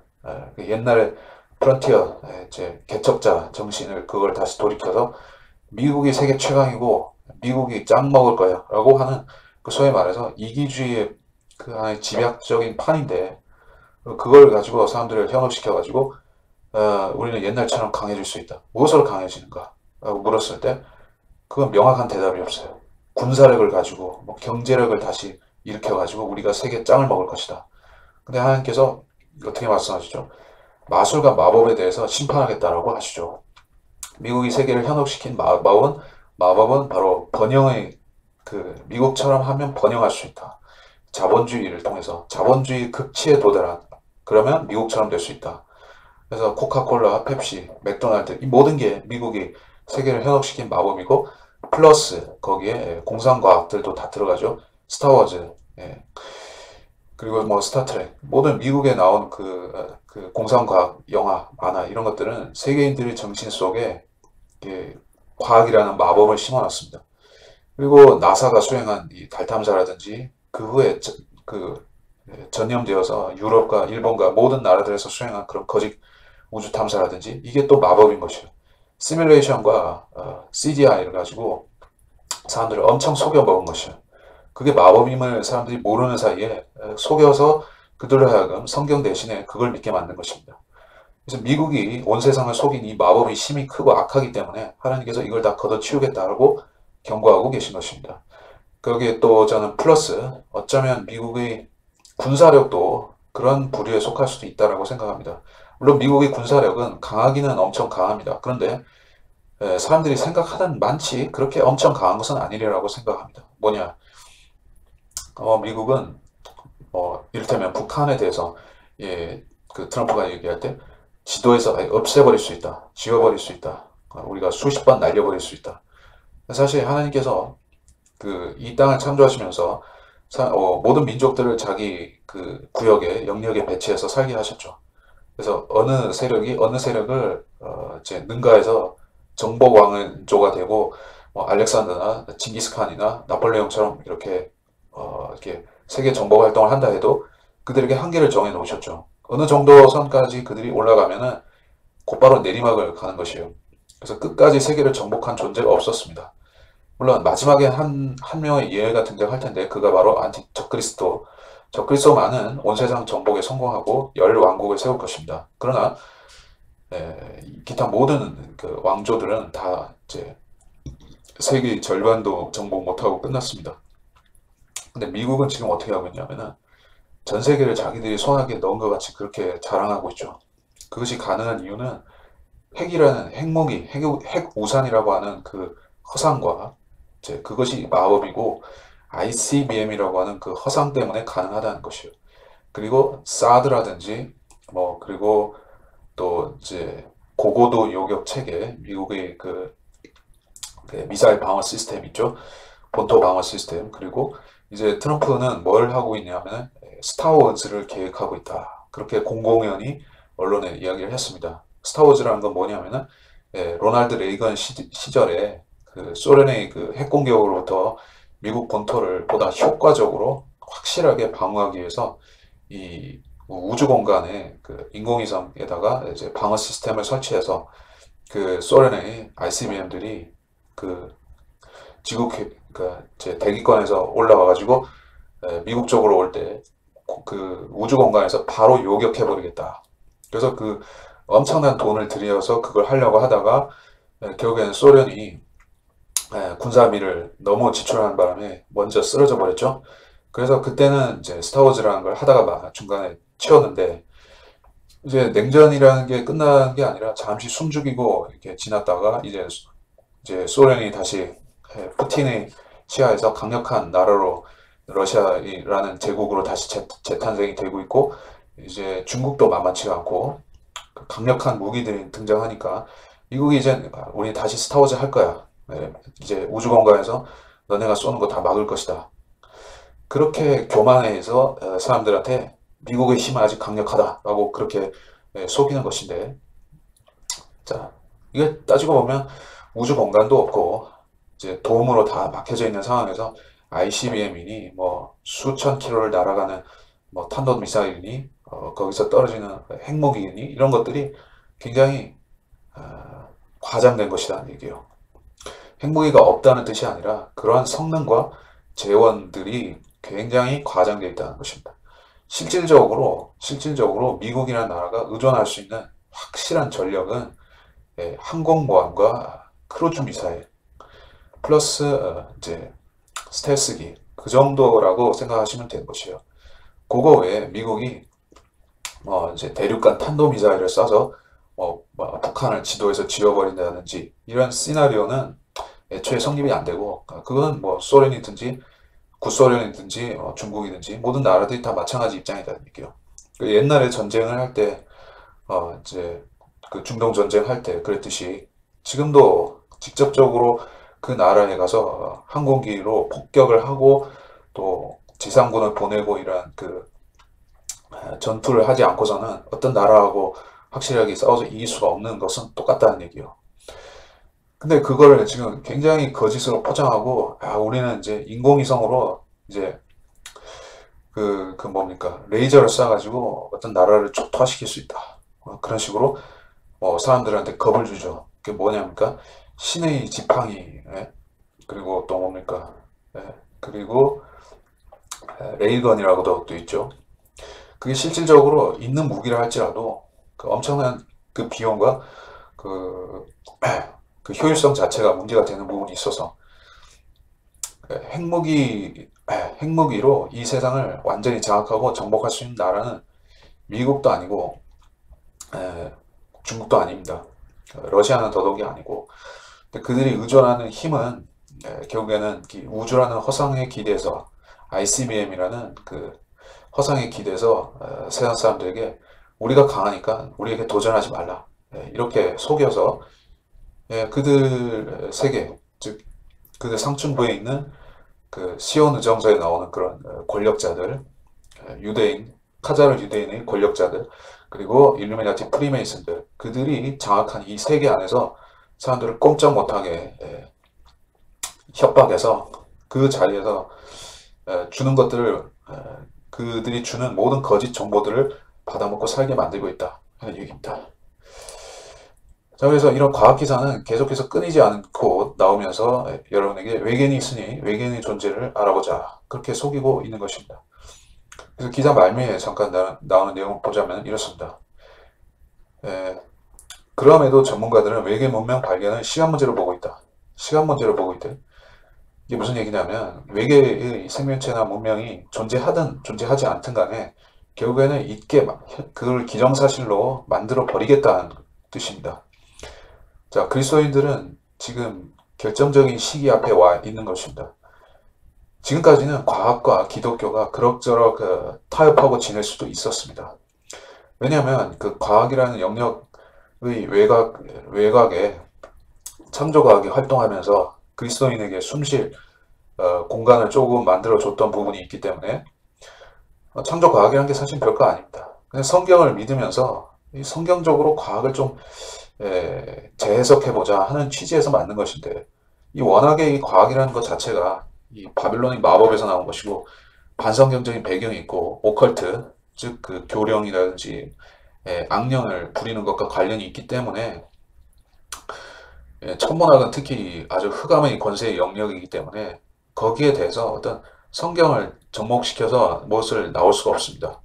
옛날에 프런티어, 이제 개척자 정신을 그걸 다시 돌이켜서 미국이 세계 최강이고 미국이 짱 먹을 거야 라고 하는, 그 소위 말해서 이기주의의 그 하나의 집약적인 판인데, 그걸 가지고 사람들을 현혹시켜 가지고 우리는 옛날처럼 강해질 수 있다. 무엇으로 강해지는가? 라고 물었을 때 그건 명확한 대답이 없어요. 군사력을 가지고 경제력을 다시 일으켜 가지고 우리가 세계 짱을 먹을 것이다. 근데 하나님께서 어떻게 말씀하시죠? 마술과 마법에 대해서 심판하겠다라고 하시죠. 미국이 세계를 현혹시킨 마법은 바로 번영의 미국처럼 하면 번영할 수 있다. 자본주의를 통해서 자본주의 극치에 도달한 그러면 미국처럼 될 수 있다. 그래서 코카콜라, 펩시, 맥도날드 이 모든 게 미국이 세계를 현혹시킨 마법이고 플러스 거기에 공상과학들도 다 들어가죠. 스타워즈, 그리고 뭐 스타트랙 모든 미국에 나온 그 공상과학 영화, 만화 이런 것들은 세계인들의 정신 속에 과학이라는 마법을 심어놨습니다. 그리고 나사가 수행한 이 달 탐사라든지 그 후에 전염되어서 유럽과 일본과 모든 나라들에서 수행한 그런 거짓 우주 탐사라든지 이게 또 마법인 것이에요. 시뮬레이션과 CGI를 가지고 사람들을 엄청 속여먹은 것이에요. 그게 마법임을 사람들이 모르는 사이에 속여서 그들로 하여금 성경 대신에 그걸 믿게 만든 것입니다. 그래서 미국이 온 세상을 속인 이 마법이 힘이 크고 악하기 때문에 하나님께서 이걸 다 걷어치우겠다고 경고하고 계신 것입니다. 거기에 또 저는 플러스 어쩌면 미국의 군사력도 그런 부류에 속할 수도 있다고 생각합니다. 물론 미국의 군사력은 강하기는 엄청 강합니다. 그런데 사람들이 생각하는 많지 그렇게 엄청 강한 것은 아니라고 생각합니다. 뭐냐? 미국은 이를테면 북한에 대해서 그 트럼프가 얘기할 때 지도에서 아예 없애버릴 수 있다. 지워버릴 수 있다. 우리가 수십 번 날려버릴 수 있다. 사실 하나님께서 이 땅을 창조하시면서 모든 민족들을 자기 그 구역에 영역에 배치해서 살게 하셨죠. 그래서 어느 세력이 어느 세력을 이제 능가해서 정복 왕조가 되고 알렉산더나 징기스칸이나 나폴레옹처럼 이렇게 세계 정복 활동을 한다 해도 그들에게 한계를 정해 놓으셨죠. 어느 정도 선까지 그들이 올라가면은 곧바로 내리막을 가는 것이에요. 그래서 끝까지 세계를 정복한 존재가 없었습니다. 물론 마지막에 한 명의 예외가 등장할 텐데 그가 바로 적그리스도. 적그리스도만은 온 세상 정복에 성공하고 열 왕국을 세울 것입니다. 그러나 기타 모든 그 왕조들은 다 이제 세계 절반도 정복 못하고 끝났습니다. 근데 미국은 지금 어떻게 하고 있냐면은 전 세계를 자기들이 손아귀에 넣은 것 같이 그렇게 자랑하고 있죠. 그것이 가능한 이유는 핵이라는 핵무기, 핵우산이라고 하는 그 허상과 이제 그것이 마법이고 ICBM이라고 하는 그 허상 때문에 가능하다는 것이에요. 그리고 사드라든지 그리고 또 이제 고고도 요격 체계, 미국의 그 미사일 방어 시스템 있죠. 본토 방어 시스템. 그리고 이제 트럼프는 뭘 하고 있냐면 스타워즈를 계획하고 있다. 그렇게 공공연히 언론에 이야기를 했습니다. 스타워즈라는 건 뭐냐면은 로널드 레이건 시절에 그 소련의 그 핵공격으로부터 미국 본토를 보다 효과적으로 확실하게 방어하기 위해서 이 우주 공간에 그 인공위성에다가 이제 방어 시스템을 설치해서 그 소련의 ICBM들이 그 지구 이제 대기권에서 올라와 가지고 미국 쪽으로 올 때 그 우주 공간에서 바로 요격해 버리겠다. 그래서 그 엄청난 돈을 들여서 그걸 하려고 하다가 결국에는 소련이 군사비를 너무 지출하는 바람에 먼저 쓰러져 버렸죠. 그래서 그때는 이제 스타워즈라는 걸 하다가 중간에 치웠는데 이제 냉전이라는 게 끝난 게 아니라 잠시 숨죽이고 이렇게 지났다가 이제 소련이 다시 푸틴의 치하에서 강력한 나라로 러시아라는 제국으로 다시 재탄생이 되고 있고 이제 중국도 만만치가 않고 강력한 무기들이 등장하니까 미국이 이제 우리 다시 스타워즈 할 거야. 이제 우주 공간에서 너네가 쏘는 거 다 막을 것이다. 그렇게 교만해서 사람들한테 미국의 힘은 아직 강력하다라고 그렇게 속이는 것인데, 자, 이게 따지고 보면 우주 공간도 없고 이제 도움으로 다 막혀져 있는 상황에서 ICBM이니 수천 킬로를 날아가는 탄도 미사일이니 거기서 떨어지는 핵무기니 이런 것들이 굉장히 과장된 것이라는 얘기예요. 핵무기가 없다는 뜻이 아니라 그러한 성능과 재원들이 굉장히 과장되어 있다는 것입니다. 실질적으로 미국이라는 나라가 의존할 수 있는 확실한 전력은 항공모함과 크루즈 미사일 플러스 이제 스텔스기 그 정도라고 생각하시면 되는 것이에요. 그거 외에 미국이 이제 대륙간 탄도 미사일을 쏴서 뭐 북한을 지도에서 지워버린다든지 이런 시나리오는 애초에 성립이 안 되고 그거는 뭐 소련이든지 구소련이든지 중국이든지 모든 나라들이 다 마찬가지 입장이라는 얘기예요. 그 옛날에 전쟁을 할 때 이제 그 중동 전쟁 할 때 그랬듯이 지금도 직접적으로 그 나라에 가서 항공기로 폭격을 하고 또 지상군을 보내고 이런 그 전투를 하지 않고서는 어떤 나라하고 확실하게 싸워서 이길 수가 없는 것은 똑같다는 얘기예요. 근데 그거를 지금 굉장히 거짓으로 포장하고 우리는 이제 인공위성으로 이제 그 뭡니까 레이저를 쏴가지고 어떤 나라를 초토화시킬 수 있다. 그런 식으로 사람들한테 겁을 주죠. 그게 뭐냐니까 신의 지팡이, 예? 그리고 또 뭡니까, 예? 그리고 레일건이라고도 또 있죠. 그게 실질적으로 있는 무기를 할지라도 그 엄청난 그 비용과 그, 그 효율성 자체가 문제가 되는 부분이 있어서 핵무기로 이 세상을 완전히 장악하고 정복할 수 있는 나라는 미국도 아니고 중국도 아닙니다. 러시아는 더더욱이 아니고 그들이 의존하는 힘은 결국에는 우주라는 허상의 기대에서 ICBM이라는 그 허상의 기대에서 세상 사람들에게 우리가 강하니까 우리에게 도전하지 말라 이렇게 속여서 그들 세계 즉 그들 상층부에 있는 그 시온 의정서에 나오는 그런 권력자들 유대인 카자르 유대인의 권력자들 그리고 일루미나티 프리메이슨들 그들이 장악한 이 세계 안에서 사람들을 꼼짝 못하게 협박해서 그 자리에서 주는 것들을 그들이 주는 모든 거짓 정보들을 받아먹고 살게 만들고 있다 하는 얘기입니다. 자, 그래서 이런 과학 기사는 계속해서 끊이지 않고 나오면서 여러분에게 외계인이 있으니 외계인의 존재를 알아보자 그렇게 속이고 있는 것입니다. 그래서 기사 말미에 잠깐 나오는 내용을 보자면 이렇습니다. 그럼에도 전문가들은 외계 문명 발견을 시간 문제로 보고 있다. 시간 문제로 보고 있대. 이게 무슨 얘기냐면 외계의 생명체나 문명이 존재하든 존재하지 않든 간에 결국에는 있게 그걸 기정사실로 만들어 버리겠다는 뜻입니다. 자, 그리스도인들은 지금 결정적인 시기 앞에 와 있는 것입니다. 지금까지는 과학과 기독교가 그럭저럭 타협하고 지낼 수도 있었습니다. 왜냐하면 그 과학이라는 영역의 외곽에 창조과학이 활동하면서 그리스도인에게 숨쉴 공간을 조금 만들어줬던 부분이 있기 때문에 창조과학이라는 게 사실 별거 아닙니다. 그냥 성경을 믿으면서 성경적으로 과학을 좀 재해석해보자 하는 취지에서 만든 것인데 이 워낙에 이 과학이라는 것 자체가 이 바빌론의 마법에서 나온 것이고 반성경적인 배경이 있고 오컬트 즉 그 교령이라든지 악령을 부리는 것과 관련이 있기 때문에 천문학은 특히 아주 흑암의 권세의 영역이기 때문에 거기에 대해서 어떤 성경을 접목시켜서 무엇을 나올 수가 없습니다.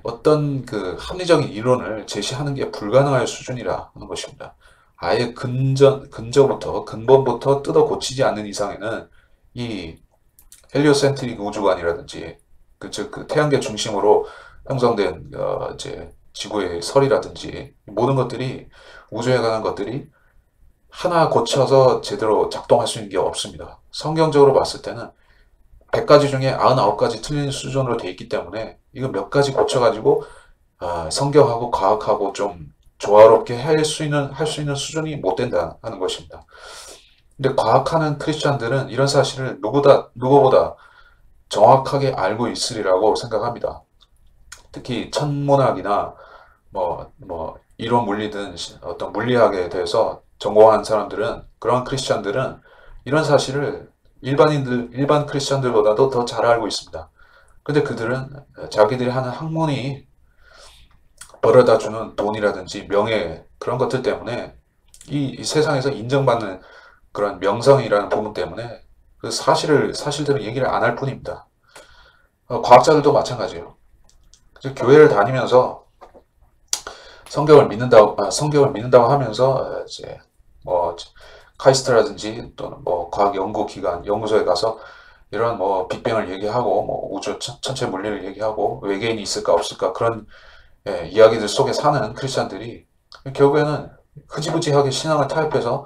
어떤 그 합리적인 이론을 제시하는 게 불가능할 수준이라 하는 것입니다. 아예 근본부터 뜯어 고치지 않는 이상에는 이 헬리오센트릭 우주관이라든지 즉 그 태양계 중심으로 형성된 이제 지구의 설이라든지 모든 것들이 우주에 관한 것들이 하나 고쳐서 제대로 작동할 수 있는 게 없습니다. 성경적으로 봤을 때는 100가지 중에 99가지 틀린 수준으로 되어 있기 때문에 이거 몇 가지 고쳐가지고 성경하고 과학하고 좀 조화롭게 할 수 있는 수준이 못 된다 하는 것입니다. 근데 과학하는 크리스찬들은 이런 사실을 누구보다 정확하게 알고 있으리라고 생각합니다. 특히 천문학이나 이론 물리든 어떤 물리학에 대해서 전공한 사람들은 그런 크리스찬들은 이런 사실을 일반 크리스찬들보다도 더 잘 알고 있습니다. 근데 그들은 자기들이 하는 학문이 벌어다 주는 돈이라든지 명예 그런 것들 때문에 이 세상에서 인정받는 그런 명성이라는 부분 때문에 그 사실들은 얘기를 안 할 뿐입니다. 과학자들도 마찬가지예요. 교회를 다니면서 성경을 믿는다고 하면서 이제 카이스트라든지 또는 과학 연구기관 연구소에 가서 이런 빅뱅을 얘기하고 우주 전체 물리를 얘기하고 외계인이 있을까 없을까 그런 이야기들 속에 사는 크리스찬들이 결국에는 흐지부지하게 신앙을 타협해서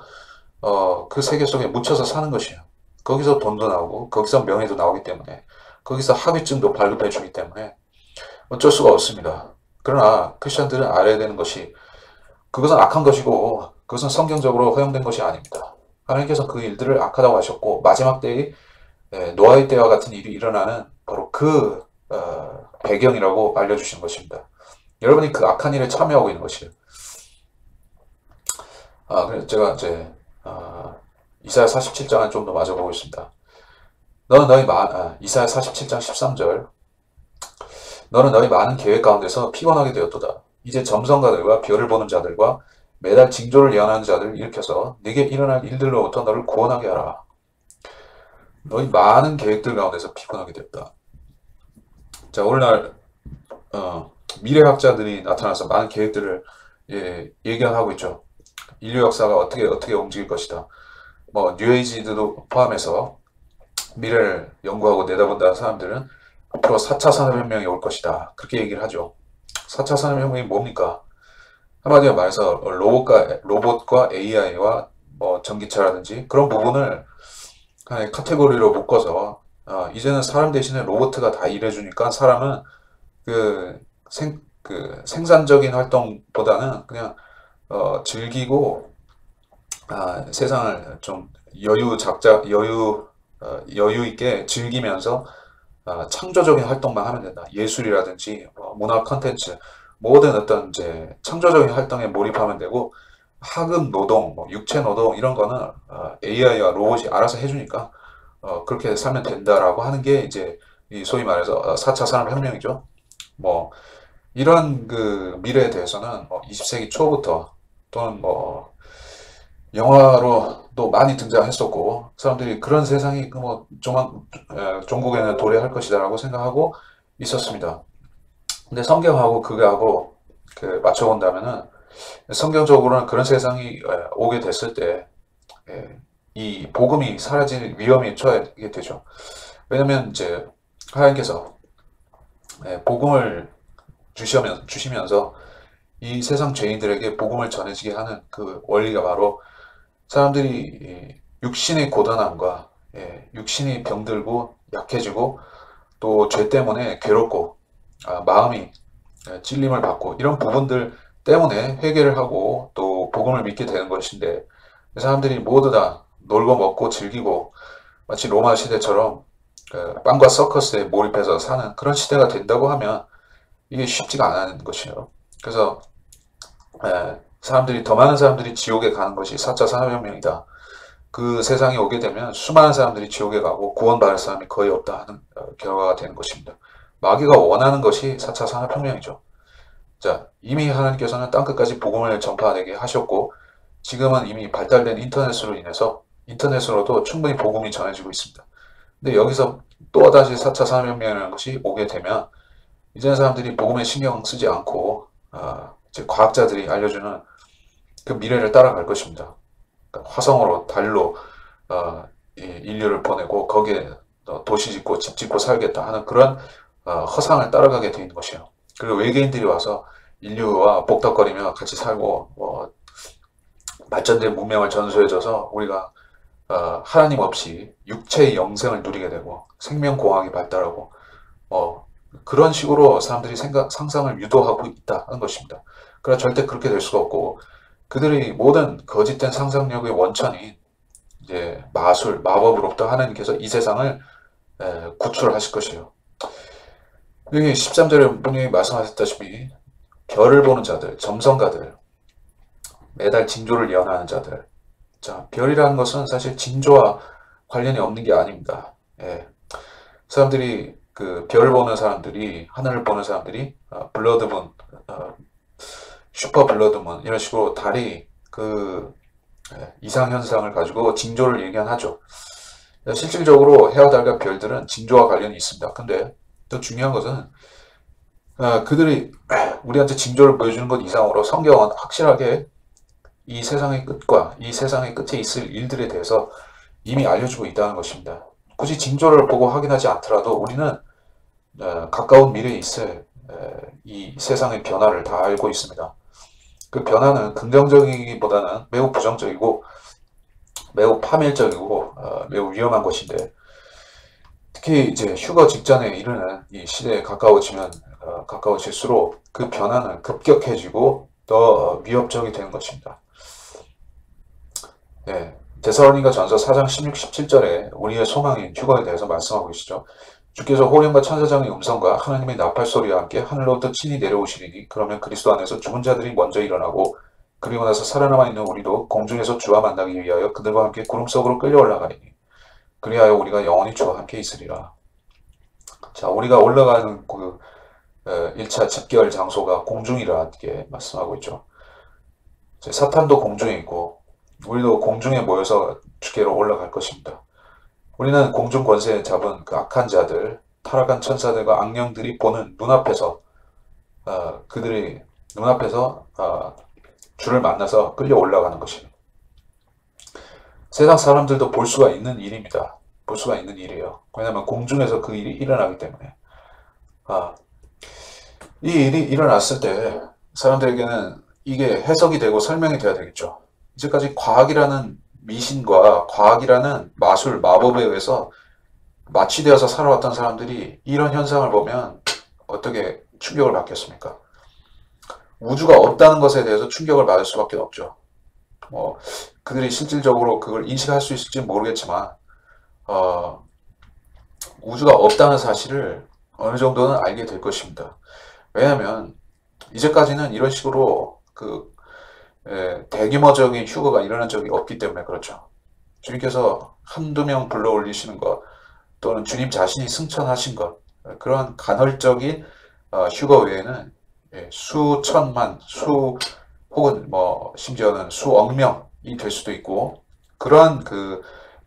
그 세계 속에 묻혀서 사는 것이에요. 거기서 돈도 나오고 거기서 명예도 나오기 때문에 거기서 합의증도 발급해 주기 때문에 어쩔 수가 없습니다. 그러나 크리스천들은 알아야 되는 것이 그것은 악한 것이고 그것은 성경적으로 허용된 것이 아닙니다. 하나님께서 그 일들을 악하다고 하셨고 마지막 때의 노아의 때와 같은 일이 일어나는 바로 그 배경이라고 알려주시는 것입니다. 여러분이 그 악한 일에 참여하고 있는 것이에요. 그래서 제가 이제 이사야 47장을 좀 더 마저 보고 있습니다. 이사야 47장 13절 너는 너희 많은 계획 가운데서 피곤하게 되었도다. 이제 점성가들과 별을 보는 자들과 매달 징조를 예언하는 자들을 일으켜서 네게 일어날 일들로부터 너를 구원하게 하라. 너희 많은 계획들 가운데서 피곤하게 되었다. 자, 오늘날 미래학자들이 나타나서 많은 계획들을 예견하고 있죠. 인류 역사가 어떻게 움직일 것이다. 뭐 뉴에이지도 포함해서 미래를 연구하고 내다본다는 사람들은 앞으로 4차 산업혁명이 올 것이다. 그렇게 얘기를 하죠. 4차 산업혁명이 뭡니까? 한마디로 말해서 로봇과 AI와 뭐 전기차라든지 그런 부분을 하나의 카테고리로 묶어서 이제는 사람 대신에 로봇가 다 일해주니까 사람은 그 생산적인 활동보다는 그냥 즐기고 세상을 좀 여유 있게 즐기면서 창조적인 활동만 하면 된다. 예술이라든지 문화 컨텐츠 모든 어떤 이제 창조적인 활동에 몰입하면 되고 하급 노동, 육체 노동 이런 거는 AI와 로봇이 알아서 해주니까 그렇게 살면 된다라고 하는 게 이제 소위 말해서 4차 산업혁명이죠. 뭐 이런 그 미래에 대해서는 20세기 초부터 또는 뭐 영화로도 많이 등장했었고 사람들이 그런 세상이 종국에는 도래할 것이다라고 생각하고 있었습니다. 근데 성경하고 그거하고 맞춰본다면은 성경적으로는 그런 세상이 오게 됐을 때 이 복음이 사라질 위험에 처하게 되죠. 왜냐면 이제 하나님께서 복음을 주시면서 이 세상 죄인들에게 복음을 전해지게 하는 그 원리가 바로 사람들이 육신의 고단함과 육신이 병들고 약해지고 또 죄 때문에 괴롭고 마음이 찔림을 받고 이런 부분들 때문에 회개를 하고 또 복음을 믿게 되는 것인데 사람들이 모두 다 놀고 먹고 즐기고 마치 로마 시대처럼 빵과 서커스에 몰입해서 사는 그런 시대가 된다고 하면 이게 쉽지가 않은 것이에요. 그래서 더 많은 사람들이 지옥에 가는 것이 4차 산업혁명이다. 그 세상에 오게 되면 수많은 사람들이 지옥에 가고 구원받을 사람이 거의 없다 하는 결과가 되는 것입니다. 마귀가 원하는 것이 4차 산업혁명이죠. 자, 이미 하나님께서는 땅끝까지 복음을 전파되게 하셨고 지금은 이미 발달된 인터넷으로 인해서 인터넷으로도 충분히 복음이 전해지고 있습니다. 근데 여기서 또다시 4차 산업혁명이라는 것이 오게 되면 이제는 사람들이 복음에 신경 쓰지 않고 이제 과학자들이 알려주는 그 미래를 따라갈 것입니다. 그러니까 화성으로 달로 인류를 보내고 거기에 도시 짓고 집 짓고 살겠다 하는 그런 허상을 따라가게 돼 있는 것이에요. 그리고 외계인들이 와서 인류와 복덕거리며 같이 살고 발전된 문명을 전수해줘서 우리가 하나님 없이 육체의 영생을 누리게 되고 생명공학이 발달하고 그런 식으로 사람들이 상상을 유도하고 있다는 것입니다. 그러나 절대 그렇게 될 수가 없고 그들의 모든 거짓된 상상력의 원천인 이제 마술, 마법으로부터 하나님께서 이 세상을 구출하실 것이에요. 여기 13절에 분명히 말씀하셨다시피 별을 보는 자들, 점성가들, 매달 징조를 예언하는 자들. 자, 별이라는 것은 사실 징조와 관련이 없는 게 아닙니다. 사람들이 그 별을 보는 사람들이 하늘을 보는 사람들이 블러드문, 슈퍼 블러드문 이런 식으로 달이 그 이상 현상을 가지고 징조를 예견하죠. 실질적으로 해와 달과 별들은 징조와 관련이 있습니다. 근데 더 중요한 것은 그들이 우리한테 징조를 보여주는 것 이상으로 성경은 확실하게 이 세상의 끝과 이 세상의 끝에 있을 일들에 대해서 이미 알려주고 있다는 것입니다. 굳이 징조를 보고 확인하지 않더라도 우리는 가까운 미래에 있을 이 세상의 변화를 다 알고 있습니다. 그 변화는 긍정적이기보다는 매우 부정적이고 매우 파멸적이고 매우 위험한 것인데, 특히 이제 휴거 직전에 이르는 이 시대에 가까워지면 가까워질수록 그 변화는 급격해지고 더 위협적이 되는 것입니다. 네, 데살로니가 전서 4장 16, 17절에 우리의 소망인 휴거에 대해서 말씀하고 계시죠. 주께서 호령과 천사장의 음성과 하나님의 나팔 소리와 함께 하늘로부터 친히 내려오시리니 그러면 그리스도 안에서 죽은 자들이 먼저 일어나고 그리고 나서 살아남아 있는 우리도 공중에서 주와 만나기 위하여 그들과 함께 구름 속으로 끌려 올라가리니 그리하여 우리가 영원히 주와 함께 있으리라. 자, 우리가 올라가는 그 1차 집결 장소가 공중이라게 말씀하고 있죠. 사탄도 공중에 있고 우리도 공중에 모여서 주께로 올라갈 것입니다. 우리는 공중 권세에 잡은 그 악한 자들, 타락한 천사들과 악령들이 보는 눈앞에서 그들이 눈앞에서 주를 만나서 끌려 올라가는 것입니다. 세상 사람들도 볼 수가 있는 일입니다. 볼 수가 있는 일이에요. 왜냐하면 공중에서 그 일이 일어나기 때문에. 이 일이 일어났을 때 사람들에게는 이게 해석이 되고 설명이 돼야 되겠죠. 이제까지 과학이라는 미신과 과학이라는 마술, 마법에 의해서 마취되어서 살아왔던 사람들이 이런 현상을 보면 어떻게 충격을 받겠습니까? 우주가 없다는 것에 대해서 충격을 받을 수밖에 없죠. 그들이 실질적으로 그걸 인식할 수 있을지 모르겠지만 우주가 없다는 사실을 어느 정도는 알게 될 것입니다. 왜냐하면 이제까지는 이런 식으로 대규모적인 휴거가 일어난 적이 없기 때문에 그렇죠. 주님께서 한두 명 불러 올리시는 것 또는 주님 자신이 승천하신 것, 그러한 간헐적인 휴거 외에는 수천만, 혹은 심지어는 수억 명이 될 수도 있고, 그러한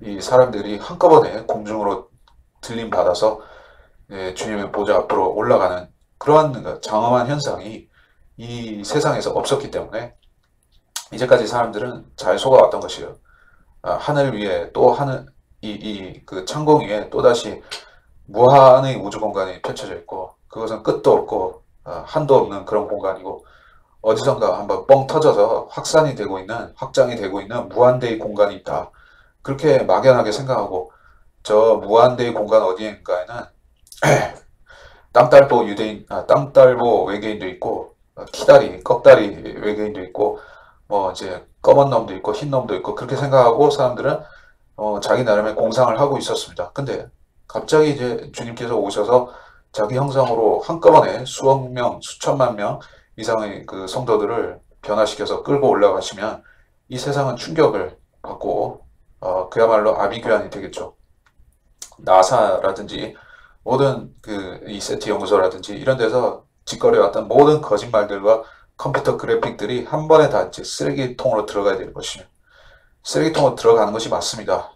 이 사람들이 한꺼번에 공중으로 들림 받아서 주님의 보좌 앞으로 올라가는 그러한 장엄한 현상이 이 세상에서 없었기 때문에 이제까지 사람들은 잘 속아왔던 것이에요. 하늘 위에 또 그 창공 위에 또다시 무한의 우주 공간이 펼쳐져 있고, 그것은 끝도 없고 한도 없는 그런 공간이고, 어디선가 한번 뻥 터져서 확장이 되고 있는 무한대의 공간이 있다. 그렇게 막연하게 생각하고, 저 무한대의 공간 어디인가에는 땅딸보 외계인도 있고, 꺽다리 외계인도 있고, 이제 검은 놈도 있고 흰 놈도 있고, 그렇게 생각하고 사람들은 자기 나름의 공상을 하고 있었습니다. 근데 갑자기 이제 주님께서 오셔서 자기 형상으로 한꺼번에 수억 명, 수천만 명 이상의 그 성도들을 변화시켜서 끌고 올라가시면 이 세상은 충격을 받고 그야말로 아비규환이 되겠죠. 나사라든지 모든 이 세트 연구소라든지 이런 데서 짓거려왔던 모든 거짓말들과 컴퓨터 그래픽들이 한 번에 다 이제 쓰레기통으로 들어가야 되는 것이며, 쓰레기통으로 들어가는 것이 맞습니다.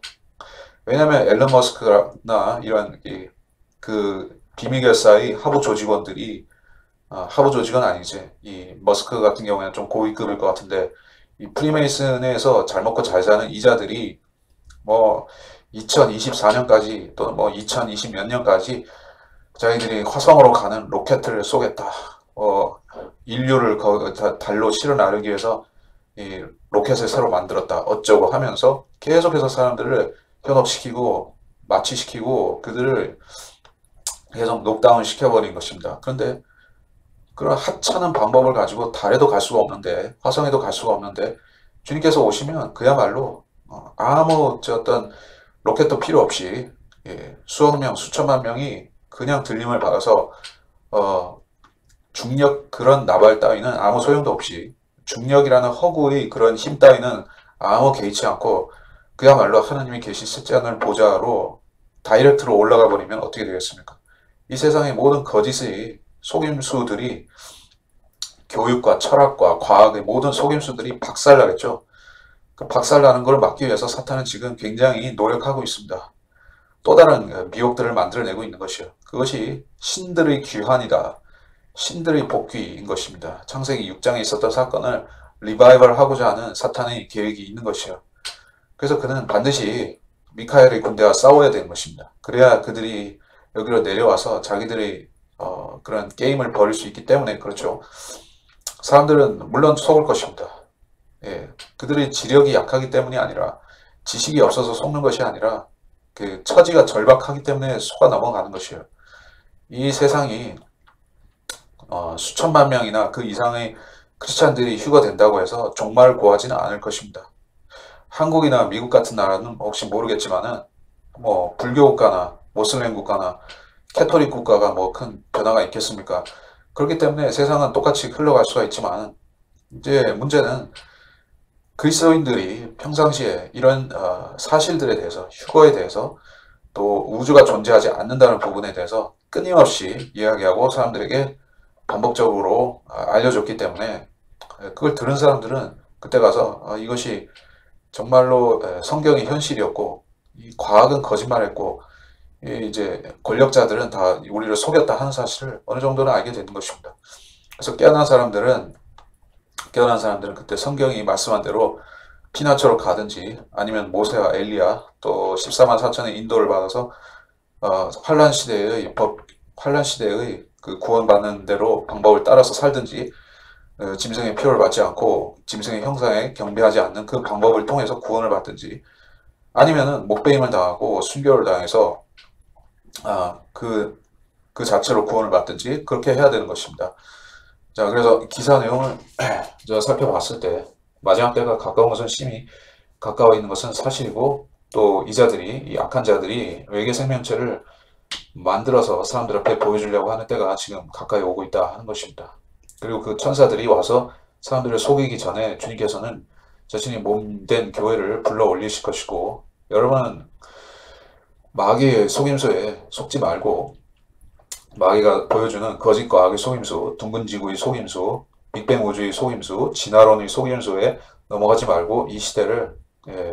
왜냐하면 앨런 머스크나 이런 그 비밀결사의 하부 조직원들이 하부 조직은 아니지, 이 머스크 같은 경우에는 좀 고위급일 것 같은데, 이 프리메이슨에서 잘 먹고 잘 사는 이자들이 2024년까지 또는 2020 몇 년까지 자기들이 화성으로 가는 로켓을 쏘겠다. 인류를 달로 실어 나르기 위해서 이 로켓을 새로 만들었다. 어쩌고 하면서 계속해서 사람들을 현혹시키고 마취시키고 그들을 계속 녹다운 시켜버린 것입니다. 그런데 그런 하찮은 방법을 가지고 달에도 갈 수가 없는데, 화성에도 갈 수가 없는데, 주님께서 오시면 그야말로 아무 어떤 로켓도 필요 없이 수억 명, 수천만 명이 그냥 들림을 받아서 중력 그런 나발 따위는 아무 소용도 없이, 중력이라는 허구의 그런 힘 따위는 아무 개의치 않고 그야말로 하나님이 계신 셋째 하늘 보좌로 다이렉트로 올라가 버리면 어떻게 되겠습니까? 이 세상의 모든 거짓의 속임수들이, 교육과 철학과 과학의 모든 속임수들이 박살나겠죠. 그 박살나는 걸 막기 위해서 사탄은 지금 굉장히 노력하고 있습니다. 또 다른 미혹들을 만들어내고 있는 것이요. 그것이 신들의 귀환이다. 신들의 복귀인 것입니다. 창세기 6장에 있었던 사건을 리바이벌 하고자 하는 사탄의 계획이 있는 것이요. 그래서 그는 반드시 미카엘의 군대와 싸워야 되는 것입니다. 그래야 그들이 여기로 내려와서 자기들의 그런 게임을 벌일 수 있기 때문에 그렇죠. 사람들은 물론 속을 것입니다. 예, 그들의 지력이 약하기 때문이 아니라 지식이 없어서 속는 것이 아니라 그 처지가 절박하기 때문에 속아 넘어가는 것이에요. 이 세상이 수천만 명이나 그 이상의 크리스찬들이 휴거된다고 해서 종말을 고하지는 않을 것입니다. 한국이나 미국 같은 나라는 혹시 모르겠지만은 뭐 불교 국가나 모슬렘 국가나 캐토릭 국가가 뭐 큰 변화가 있겠습니까? 그렇기 때문에 세상은 똑같이 흘러갈 수가 있지만 이제 문제는 그리스도인들이 평상시에 이런 사실들에 대해서 휴거에 대해서 또 우주가 존재하지 않는다는 부분에 대해서 끊임없이 이야기하고 사람들에게 반복적으로 알려줬기 때문에 그걸 들은 사람들은 그때 가서 이것이 정말로 성경이 현실이었고 이 과학은 거짓말했고 이제 권력자들은 다 우리를 속였다 하는 사실을 어느 정도는 알게 되는 것입니다. 그래서 깨어난 사람들은 그때 성경이 말씀한 대로 피난처로 가든지 아니면 모세와 엘리야 또 14만 4천의 인도를 받아서 환란 시대의 그 구원받는 대로 방법을 따라서 살든지 짐승의 표를 받지 않고 짐승의 형상에 경배하지 않는 그 방법을 통해서 구원을 받든지 아니면은 목배임을 당하고 순교를 당해서 그 자체로 구원을 받든지 그렇게 해야 되는 것입니다. 자, 그래서 기사 내용을 제가 살펴봤을 때 마지막 때가 가까운 것은 심히 가까워 있는 것은 사실이고 또 이 악한 자들이 외계 생명체를 만들어서 사람들 앞에 보여주려고 하는 때가 지금 가까이 오고 있다 하는 것입니다. 그리고 그 천사들이 와서 사람들을 속이기 전에 주님께서는 자신이 몸된 교회를 불러 올리실 것이고 여러분은 마귀의 속임수에 속지 말고 마귀가 보여주는 거짓과 악의 속임수, 둥근 지구의 속임수, 빅뱅 우주의 속임수, 진화론의 속임수에 넘어가지 말고 이 시대를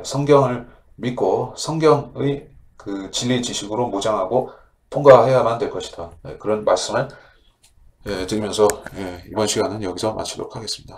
성경을 믿고 성경의 그 진리 지식으로 무장하고 통과해야만 될 것이다. 그런 말씀을 드리면서 이번 시간은 여기서 마치도록 하겠습니다.